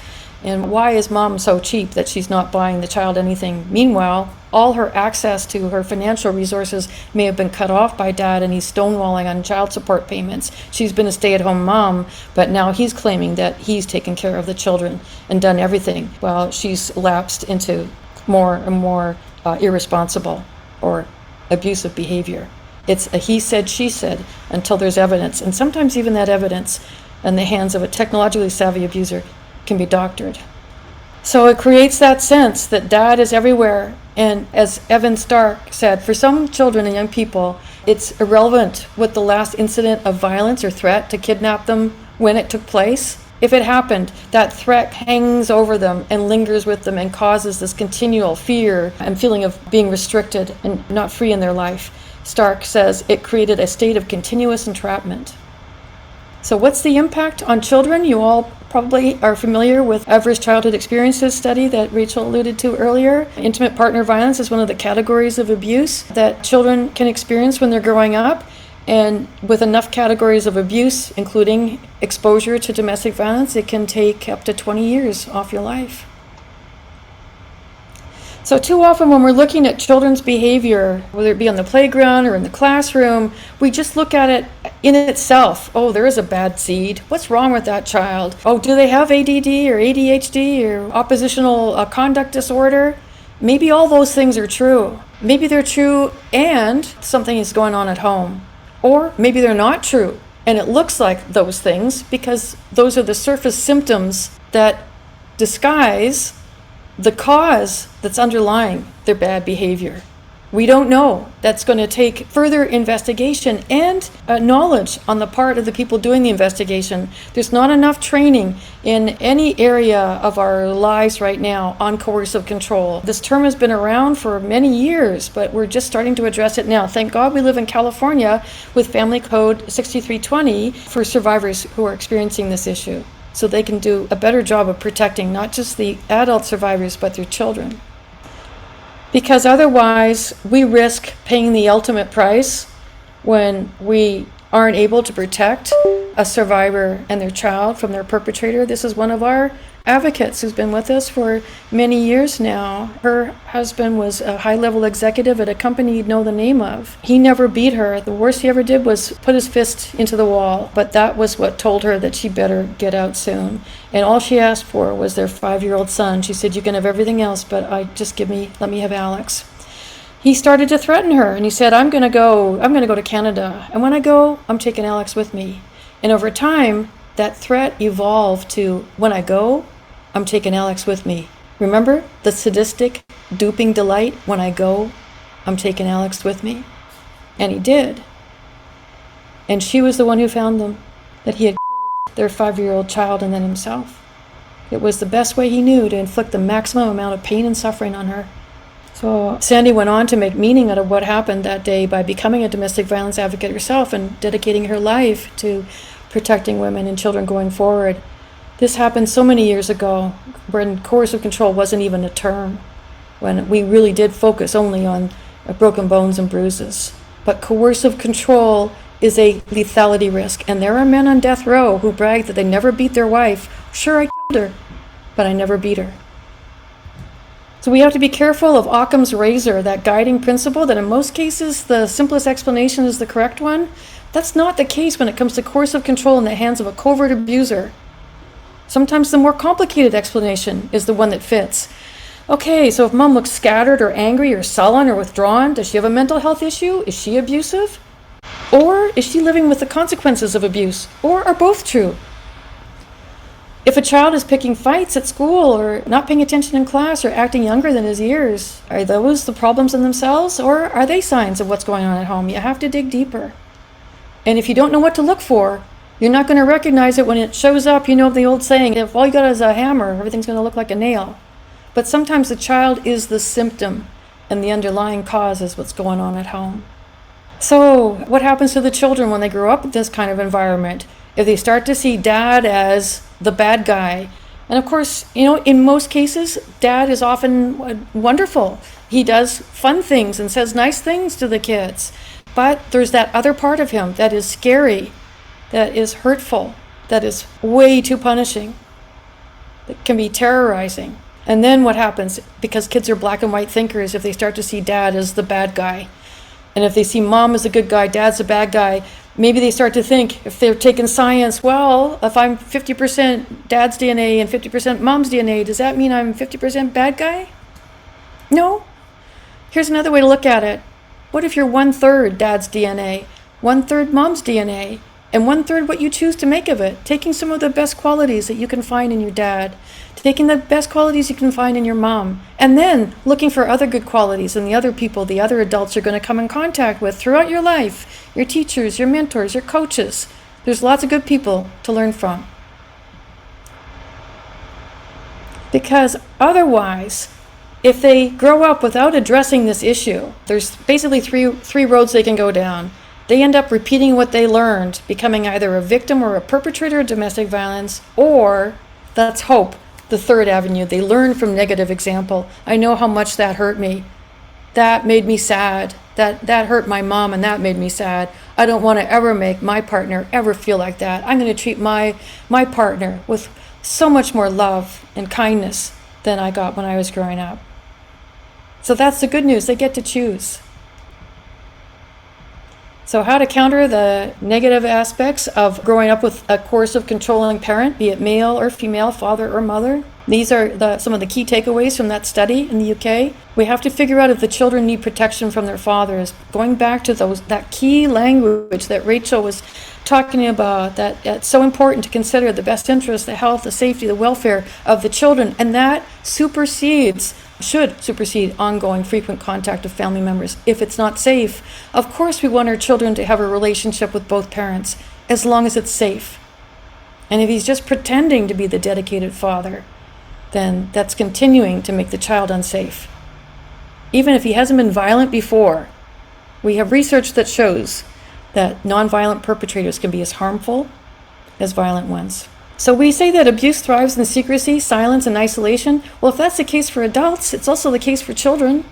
And why is mom so cheap that she's not buying the child anything? Meanwhile, all her access to her financial resources may have been cut off by dad, and he's stonewalling on child support payments. She's been a stay-at-home mom, but now he's claiming that he's taken care of the children and done everything, while she's lapsed into more and more irresponsible or abusive behavior. It's a he said, she said, until there's evidence. And sometimes even that evidence in the hands of a technologically savvy abuser can be doctored. So it creates that sense that dad is everywhere. And as Evan Stark said, for some children and young people, it's irrelevant what the last incident of violence or threat to kidnap them when it took place. If it happened, that threat hangs over them and lingers with them and causes this continual fear and feeling of being restricted and not free in their life. Stark says it created a state of continuous entrapment. So what's the impact on children? You all probably are familiar with Adverse Childhood Experiences study that Rachel alluded to earlier. Intimate partner violence is one of the categories of abuse that children can experience when they're growing up. And with enough categories of abuse, including exposure to domestic violence, it can take up to 20 years off your life. So too often when we're looking at children's behavior, whether it be on the playground or in the classroom, we just look at it in itself. Oh, there is a bad seed. What's wrong with that child? Oh, do they have ADD or ADHD or oppositional conduct disorder? Maybe all those things are true. Maybe they're true and something is going on at home. Or maybe they're not true and it looks like those things because those are the surface symptoms that disguise the cause that's underlying their bad behavior. We don't know. That's going to take further investigation and knowledge on the part of the people doing the investigation. There's not enough training in any area of our lives right now on coercive control. This term has been around for many years, but we're just starting to address it now. Thank God we live in California with Family Code 6320 for survivors who are experiencing this issue, so they can do a better job of protecting not just the adult survivors, but their children. Because otherwise, we risk paying the ultimate price when we aren't able to protect a survivor and their child from their perpetrator. This is one of our advocates who's been with us for many years now. Her husband was a high-level executive at a company you'd know the name of. He never beat her. The worst he ever did was put his fist into the wall, but that was what told her that she better get out soon. And all she asked for was their 5-year-old son. She said, "You can have everything else, but let me have Alex." He started to threaten her and he said, I'm gonna go to Canada. And when I go, I'm taking Alex with me. And over time, that threat evolved to, when I go, I'm taking Alex with me. Remember the sadistic, duping delight? When I go, I'm taking Alex with me. And he did. And she was the one who found them, that he had killed their 5-year-old child and then himself. It was the best way he knew to inflict the maximum amount of pain and suffering on her. So Sandy went on to make meaning out of what happened that day by becoming a domestic violence advocate herself and dedicating her life to protecting women and children going forward. This happened so many years ago when coercive control wasn't even a term, when we really did focus only on broken bones and bruises. But coercive control is a lethality risk, and there are men on death row who brag that they never beat their wife. Sure, I killed her, but I never beat her. So we have to be careful of Occam's razor, that guiding principle that in most cases the simplest explanation is the correct one. That's not the case when it comes to coercive control in the hands of a covert abuser. Sometimes the more complicated explanation is the one that fits. Okay, so if mom looks scattered or angry or sullen or withdrawn, does she have a mental health issue? Is she abusive? Or is she living with the consequences of abuse? Or are both true? If a child is picking fights at school or not paying attention in class or acting younger than his years, are those the problems in themselves, or are they signs of what's going on at home? You have to dig deeper. And if you don't know what to look for, you're not going to recognize it when it shows up. You know the old saying, if all you got is a hammer, everything's going to look like a nail. But sometimes the child is the symptom and the underlying cause is what's going on at home. So what happens to the children when they grow up in this kind of environment? If they start to see dad as the bad guy, and of course, in most cases, dad is often wonderful. He does fun things and says nice things to the kids. But there's that other part of him that is scary, that is hurtful, that is way too punishing, that can be terrorizing. And then what happens? Because kids are black and white thinkers, if they start to see dad as the bad guy, and if they see mom as a good guy, dad's a bad guy, maybe they start to think, if they're taking science, well, if I'm 50% dad's DNA and 50% mom's DNA, does that mean I'm 50% bad guy? No. Here's another way to look at it. What if you're 1/3 dad's DNA, 1/3 mom's DNA, and 1/3 what you choose to make of it. Taking some of the best qualities that you can find in your dad, taking the best qualities you can find in your mom, and then looking for other good qualities in the other people, the other adults you're going to come in contact with throughout your life, your teachers, your mentors, your coaches. There's lots of good people to learn from. Because otherwise, if they grow up without addressing this issue, there's basically three roads they can go down. They end up repeating what they learned, becoming either a victim or a perpetrator of domestic violence, or, that's hope, the third avenue. They learn from negative example. I know how much that hurt me. That made me sad. That hurt my mom, and that made me sad. I don't want to ever make my partner ever feel like that. I'm going to treat my partner with so much more love and kindness than I got when I was growing up. So that's the good news. They get to choose. So how to counter the negative aspects of growing up with a coercive, controlling parent, be it male or female, father or mother. These are some of the key takeaways from that study in the UK. We have to figure out if the children need protection from their fathers. Going back to that key language that Rachel was talking about, that it's so important to consider the best interest, the health, the safety, the welfare of the children, and that should supersede ongoing frequent contact of family members if it's not safe. Of course, we want our children to have a relationship with both parents as long as it's safe. And if he's just pretending to be the dedicated father, then that's continuing to make the child unsafe. Even if he hasn't been violent before, we have research that shows that nonviolent perpetrators can be as harmful as violent ones. So we say that abuse thrives in secrecy, silence, and isolation. Well, if that's the case for adults, it's also the case for children.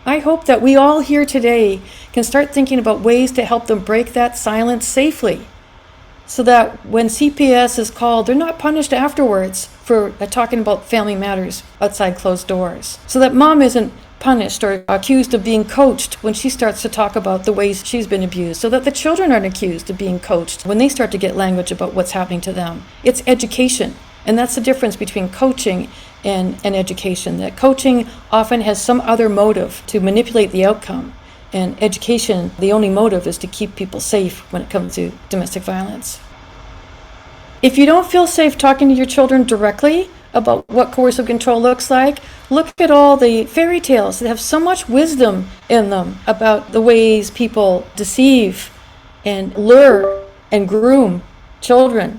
I hope that we all here today can start thinking about ways to help them break that silence safely, so that when CPS is called, they're not punished afterwards for talking about family matters outside closed doors. So that mom isn't punished or accused of being coached when she starts to talk about the ways she's been abused, so that the children aren't accused of being coached when they start to get language about what's happening to them. It's education, and that's the difference between coaching and education. That coaching often has some other motive to manipulate the outcome, and education, the only motive is to keep people safe when it comes to domestic violence. If you don't feel safe talking to your children directly about what coercive control looks like, look at all the fairy tales that have so much wisdom in them about the ways people deceive and lure and groom children.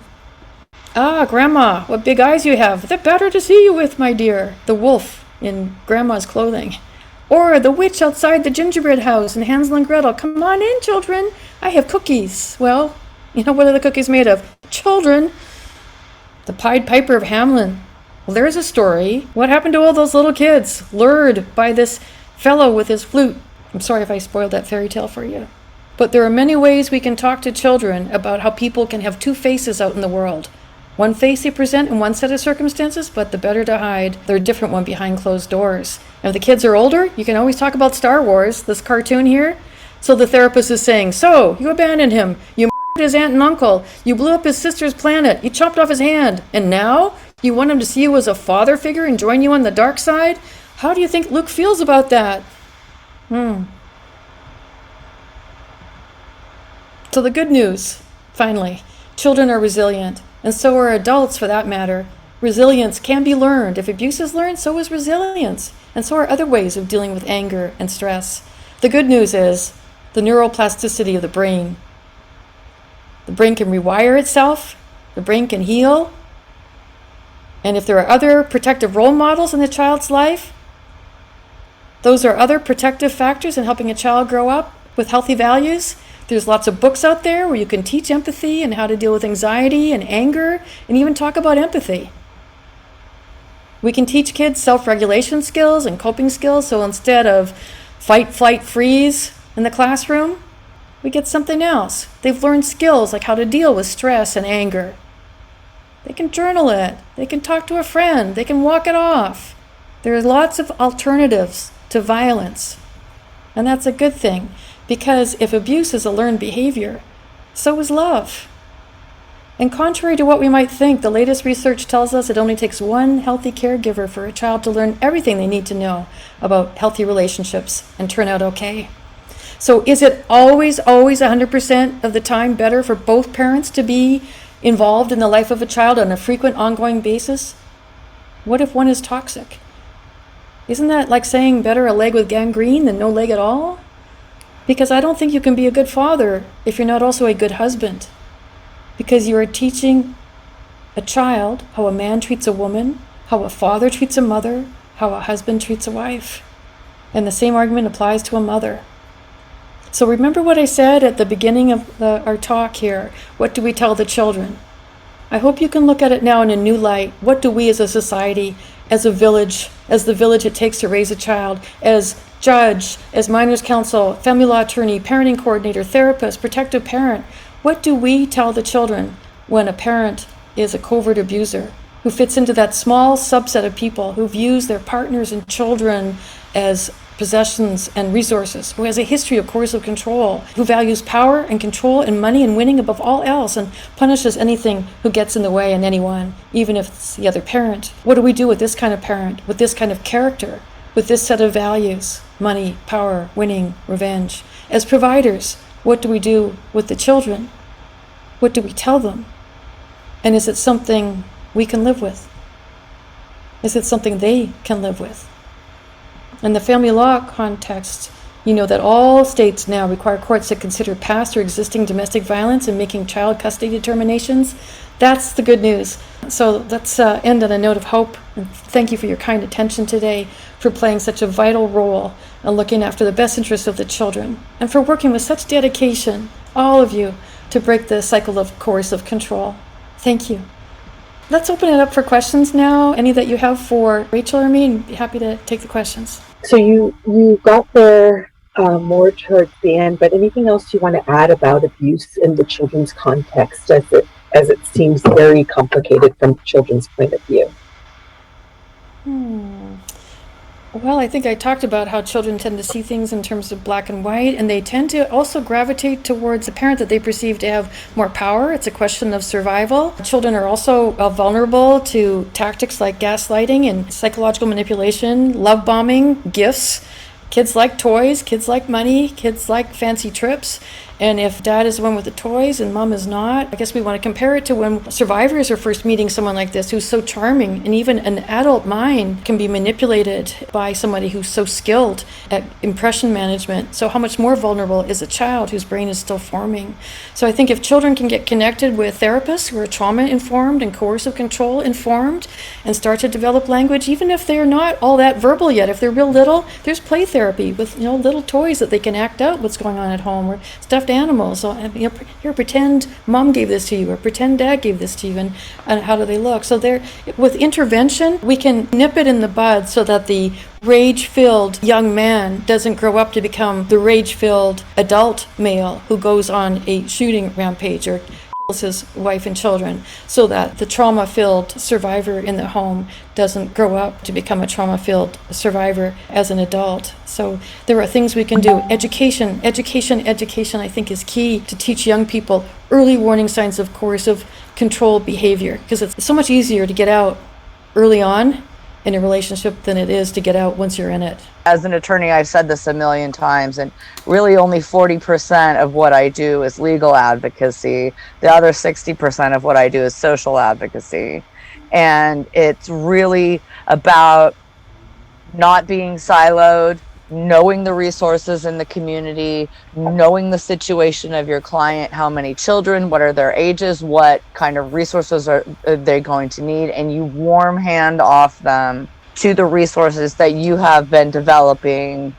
Ah, Grandma, what big eyes you have. They're better to see you with, my dear. The wolf in Grandma's clothing. Or the witch outside the gingerbread house in Hansel and Gretel. Come on in, children. I have cookies. Well, you know, what are the cookies made of? Children. The Pied Piper of Hamelin. Well, there's a story. What happened to all those little kids lured by this fellow with his flute? I'm sorry if I spoiled that fairy tale for you. But there are many ways we can talk to children about how people can have two faces out in the world. One face they present in one set of circumstances, but the better to hide, they're a different one behind closed doors. And if the kids are older, you can always talk about Star Wars, this cartoon here. So the therapist is saying, so, you abandoned him, you murdered his aunt and uncle, you blew up his sister's planet, you chopped off his hand, and now you want him to see you as a father figure and join you on the dark side? How do you think Luke feels about that? So the good news, finally, children are resilient, and so are adults for that matter. Resilience can be learned. If abuse is learned, so is resilience, and so are other ways of dealing with anger and stress. The good news is the neuroplasticity of the brain. The brain can rewire itself, the brain can heal, and if there are other protective role models in the child's life, those are other protective factors in helping a child grow up with healthy values. There's lots of books out there where you can teach empathy and how to deal with anxiety and anger and even talk about empathy. We can teach kids self-regulation skills and coping skills, so instead of fight, flight, freeze in the classroom, we get something else. They've learned skills like how to deal with stress and anger. They can journal it. They can talk to a friend. They can walk it off. There are lots of alternatives to violence. And that's a good thing, because if abuse is a learned behavior, so is love. And contrary to what we might think, the latest research tells us it only takes one healthy caregiver for a child to learn everything they need to know about healthy relationships and turn out okay. So is it always 100% of the time better for both parents to be involved in the life of a child on a frequent, ongoing basis? What if one is toxic? Isn't that like saying better a leg with gangrene than no leg at all? Because I don't think you can be a good father if you're not also a good husband. Because you are teaching a child how a man treats a woman, how a father treats a mother, how a husband treats a wife. And the same argument applies to a mother. So remember what I said at the beginning of our talk here. What do we tell the children? I hope you can look at it now in a new light. What do we as a society, as a village, as the village it takes to raise a child, as judge, as minors counsel, family law attorney, parenting coordinator, therapist, protective parent, what do we tell the children when a parent is a covert abuser who fits into that small subset of people who views their partners and children as possessions and resources, who has a history of coercive control, who values power and control and money and winning above all else, and punishes anything who gets in the way and anyone, even if it's the other parent? What do we do with this kind of parent, with this kind of character, with this set of values? Money, power, winning, revenge. As providers, what do we do with the children? What do we tell them? And is it something we can live with? Is it something they can live with? In the family law context, you know that all states now require courts to consider past or existing domestic violence in making child custody determinations. That's the good news. So let's end on a note of hope. And thank you for your kind attention today, for playing such a vital role in looking after the best interests of the children, and for working with such dedication, all of you, to break the cycle of coercive control. Thank you. Let's open it up for questions now. Any that you have for Rachel or me, and be happy to take the questions. So you got there more towards the end, but anything else you want to add about abuse in the children's context, as it seems very complicated from children's point of view? Well, I think I talked about how children tend to see things in terms of black and white, and they tend to also gravitate towards a parent that they perceive to have more power. It's a question of survival. Children are also vulnerable to tactics like gaslighting and psychological manipulation, love bombing, gifts. Kids like toys, kids like money, kids like fancy trips. And if dad is the one with the toys and mom is not, I guess we want to compare it to when survivors are first meeting someone like this who's so charming, and even an adult mind can be manipulated by somebody who's so skilled at impression management. So how much more vulnerable is a child whose brain is still forming? So I think if children can get connected with therapists who are trauma informed and coercive control informed and start to develop language, even if they're not all that verbal yet, if they're real little, there's play therapy with little toys that they can act out what's going on at home, or stuffed animals. So here, pretend mom gave this to you, or pretend dad gave this to you, and how do they look? So with intervention, we can nip it in the bud so that the rage-filled young man doesn't grow up to become the rage-filled adult male who goes on a shooting rampage or kills his wife and children, so that the trauma-filled survivor in the home doesn't grow up to become a trauma-filled survivor as an adult. So there are things we can do. Education, I think, is key to teach young people early warning signs of coercive control behavior, because it's so much easier to get out early on in a relationship than it is to get out once you're in it. As an attorney, I've said this a million times, and really only 40% of what I do is legal advocacy. The other 60% of what I do is social advocacy. And it's really about not being siloed, knowing the resources in the community, knowing the situation of your client, how many children, what are their ages, what kind of resources are they going to need, and you warm hand off them to the resources that you have been developing,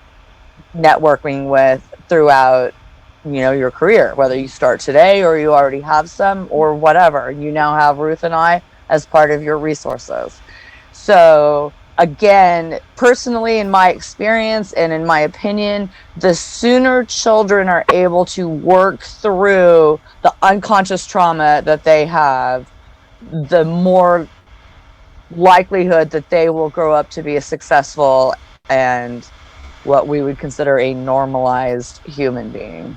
networking with throughout your career, whether you start today or you already have some or whatever. You now have Ruth and I as part of your resources. So again, personally, in my experience and in my opinion, the sooner children are able to work through the unconscious trauma that they have, the more likelihood that they will grow up to be a successful and what we would consider a normalized human being.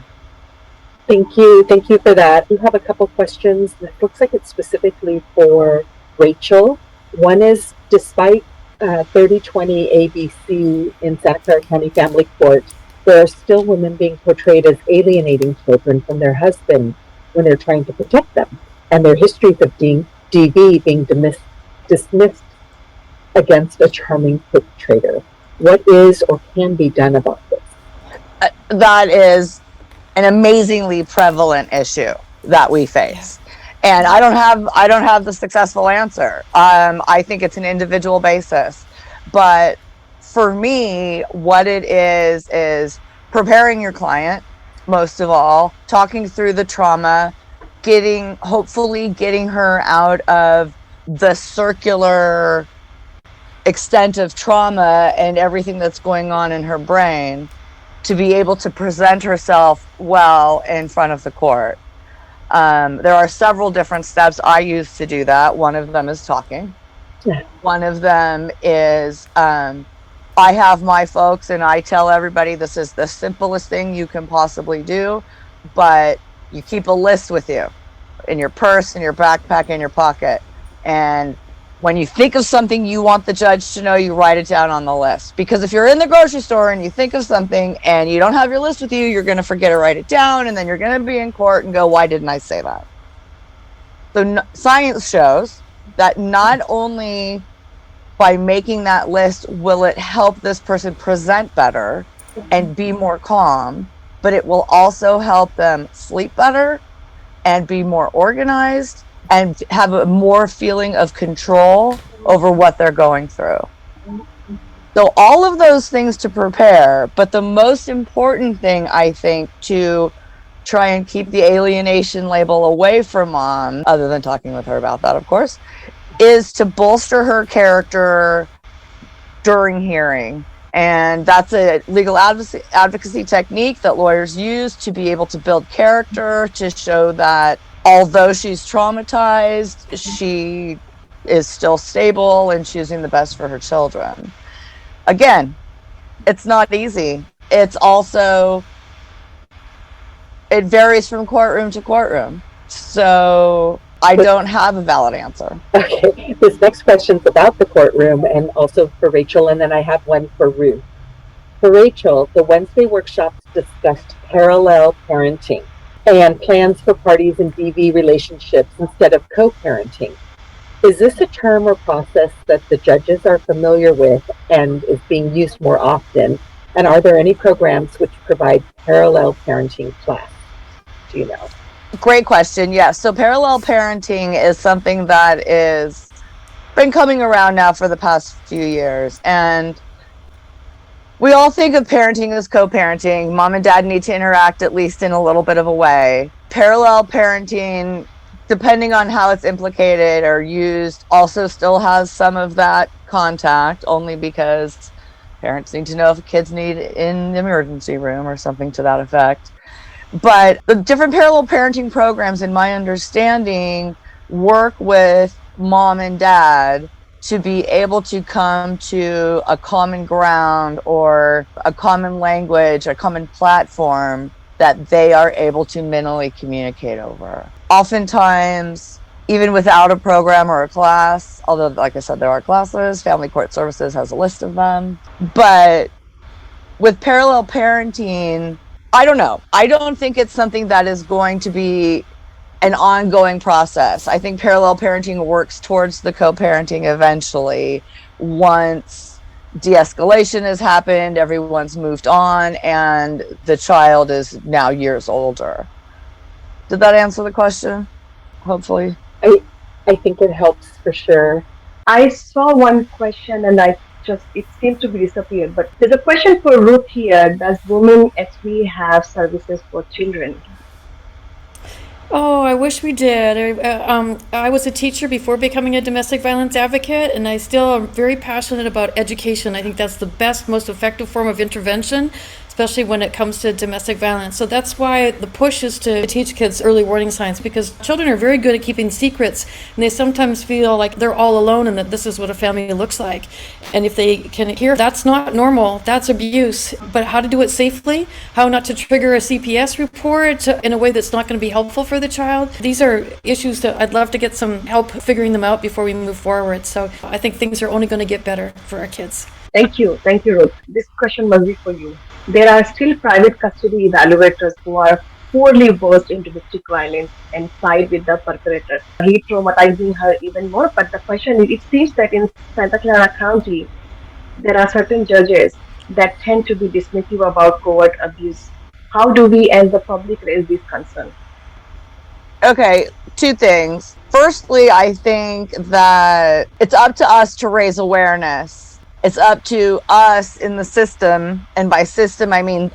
Thank you for that. We have a couple questions that looks like it's specifically for Rachel. One is, despite 3020 ABC in Santa Clara County Family Court, there are still women being portrayed as alienating children from their husband when they're trying to protect them, and their histories of DV being dismissed against a charming perpetrator. What is or can be done about this? That is an amazingly prevalent issue that we face. And I don't have the successful answer. I think it's an individual basis. But for me, what it is preparing your client, most of all, talking through the trauma, hopefully getting her out of the circular extent of trauma and everything that's going on in her brain to be able to present herself well in front of the court. There are several different steps I use to do that. One of them is talking. One of them is I have my folks and I tell everybody this is the simplest thing you can possibly do, but you keep a list with you in your purse, in your backpack, in your pocket. And when you think of something you want the judge to know, you write it down on the list. Because if you're in the grocery store and you think of something and you don't have your list with you, you're going to forget to write it down, and then you're going to be in court and go, why didn't I say that? So science shows that not only by making that list will it help this person present better and be more calm, but it will also help them sleep better and be more organized and have a more feeling of control over what they're going through. So all of those things to prepare, but the most important thing, I think, to try and keep the alienation label away from mom, other than talking with her about that, of course, is to bolster her character during hearing. And that's a legal advocacy technique that lawyers use to be able to build character, to show that although she's traumatized, she is still stable and choosing the best for her children. Again, it's not easy. It's also, it varies from courtroom to courtroom. So I don't have a valid answer. Okay, this next question's about the courtroom and also for Rachel, and then I have one for Ruth. For Rachel, the Wednesday workshops discussed parallel parenting and plans for parties in DV relationships instead of co-parenting. Is this a term or process that the judges are familiar with and is being used more often? And are there any programs which provide parallel parenting class? Do you know? Great question. Yes. So parallel parenting is something that is been coming around now for the past few years. And we all think of parenting as co-parenting. Mom and dad need to interact at least in a little bit of a way. Parallel parenting, depending on how it's implicated or used, also still has some of that contact, only because parents need to know if kids need in the emergency room or something to that effect. But the different parallel parenting programs, in my understanding, work with mom and dad to be able to come to a common ground or a common language, a common platform that they are able to mentally communicate over. Oftentimes, even without a program or a class, although, like I said, there are classes, Family Court Services has a list of them. But with parallel parenting, I don't know. I don't think it's something that is going to be an ongoing process. I think parallel parenting works towards the co-parenting eventually. Once de-escalation has happened, everyone's moved on, and the child is now years older. Did that answer the question? Hopefully. I think it helps for sure. I saw one question and it seemed to be disappeared, but there's a question for Ruth here. Does WomenSV have services for children? Oh, I wish we did. I was a teacher before becoming a domestic violence advocate, and I still am very passionate about education. I think that's the best, most effective form of intervention, especially when it comes to domestic violence. So that's why the push is to teach kids early warning signs, because children are very good at keeping secrets, and they sometimes feel like they're all alone and that this is what a family looks like. And if they can hear that's not normal, that's abuse, but how to do it safely, how not to trigger a CPS report in a way that's not going to be helpful for the child. These are issues that I'd love to get some help figuring them out before we move forward. So I think things are only going to get better for our kids. Thank you, Ruth. This question must be for you. there are still private custody evaluators who are poorly versed in domestic violence and side with the perpetrator, re-traumatizing her even more. But the question is, it seems that in Santa Clara County, there are certain judges that tend to be dismissive about covert abuse. How do we, as the public, raise this concern? Okay, two things. Firstly, I think that it's up to us to raise awareness. It's up to us in the system, and by system, I mean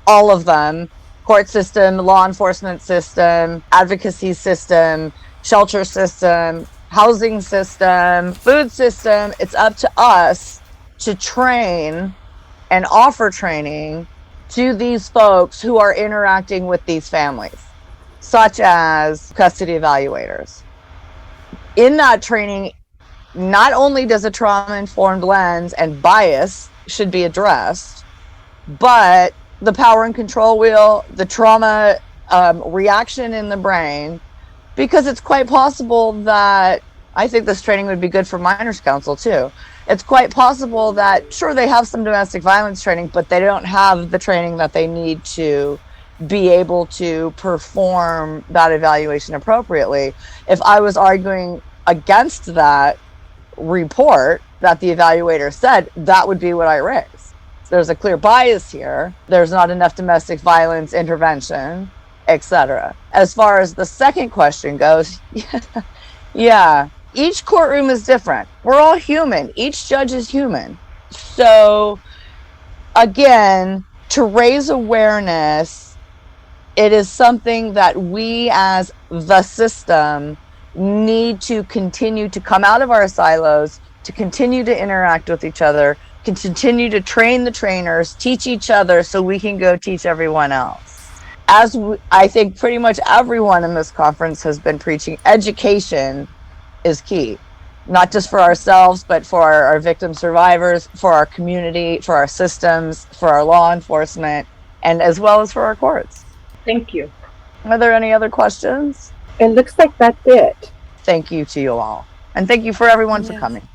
all of them: court system, law enforcement system, advocacy system, shelter system, housing system, food system. It's up to us to train and offer training to these folks who are interacting with these families, such as custody evaluators. In that training, not only does a trauma-informed lens and bias should be addressed, but the power and control wheel, the trauma reaction in the brain, because it's quite possible that, I think this training would be good for minors counsel too. It's quite possible that, sure, they have some domestic violence training, but they don't have the training that they need to be able to perform that evaluation appropriately. If I was arguing against that report that the evaluator said, that would be what I raise. There's a clear bias here. There's not enough domestic violence intervention, etc. As far as the second question goes, yeah, each courtroom is different. We're all human. Each judge is human. So again, to raise awareness, it is something that we as the system need to continue to come out of our silos, to continue to interact with each other, continue to train the trainers, teach each other so we can go teach everyone else. As I think pretty much everyone in this conference has been preaching, education is key, not just for ourselves, but for our victim survivors, for our community, for our systems, for our law enforcement, and as well as for our courts. Thank you. Are there any other questions? It looks like that's it. Thank you to you all. And thank you for everyone for coming.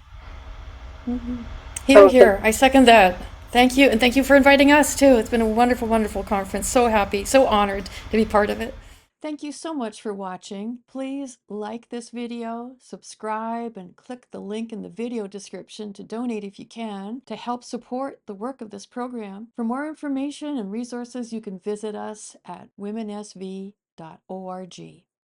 Here, here. I second that. Thank you. And thank you for inviting us too. It's been a wonderful, wonderful conference. So happy, so honored to be part of it. Thank you so much for watching. Please like this video, subscribe, and click the link in the video description to donate if you can to help support the work of this program. For more information and resources, you can visit us at womensv.org.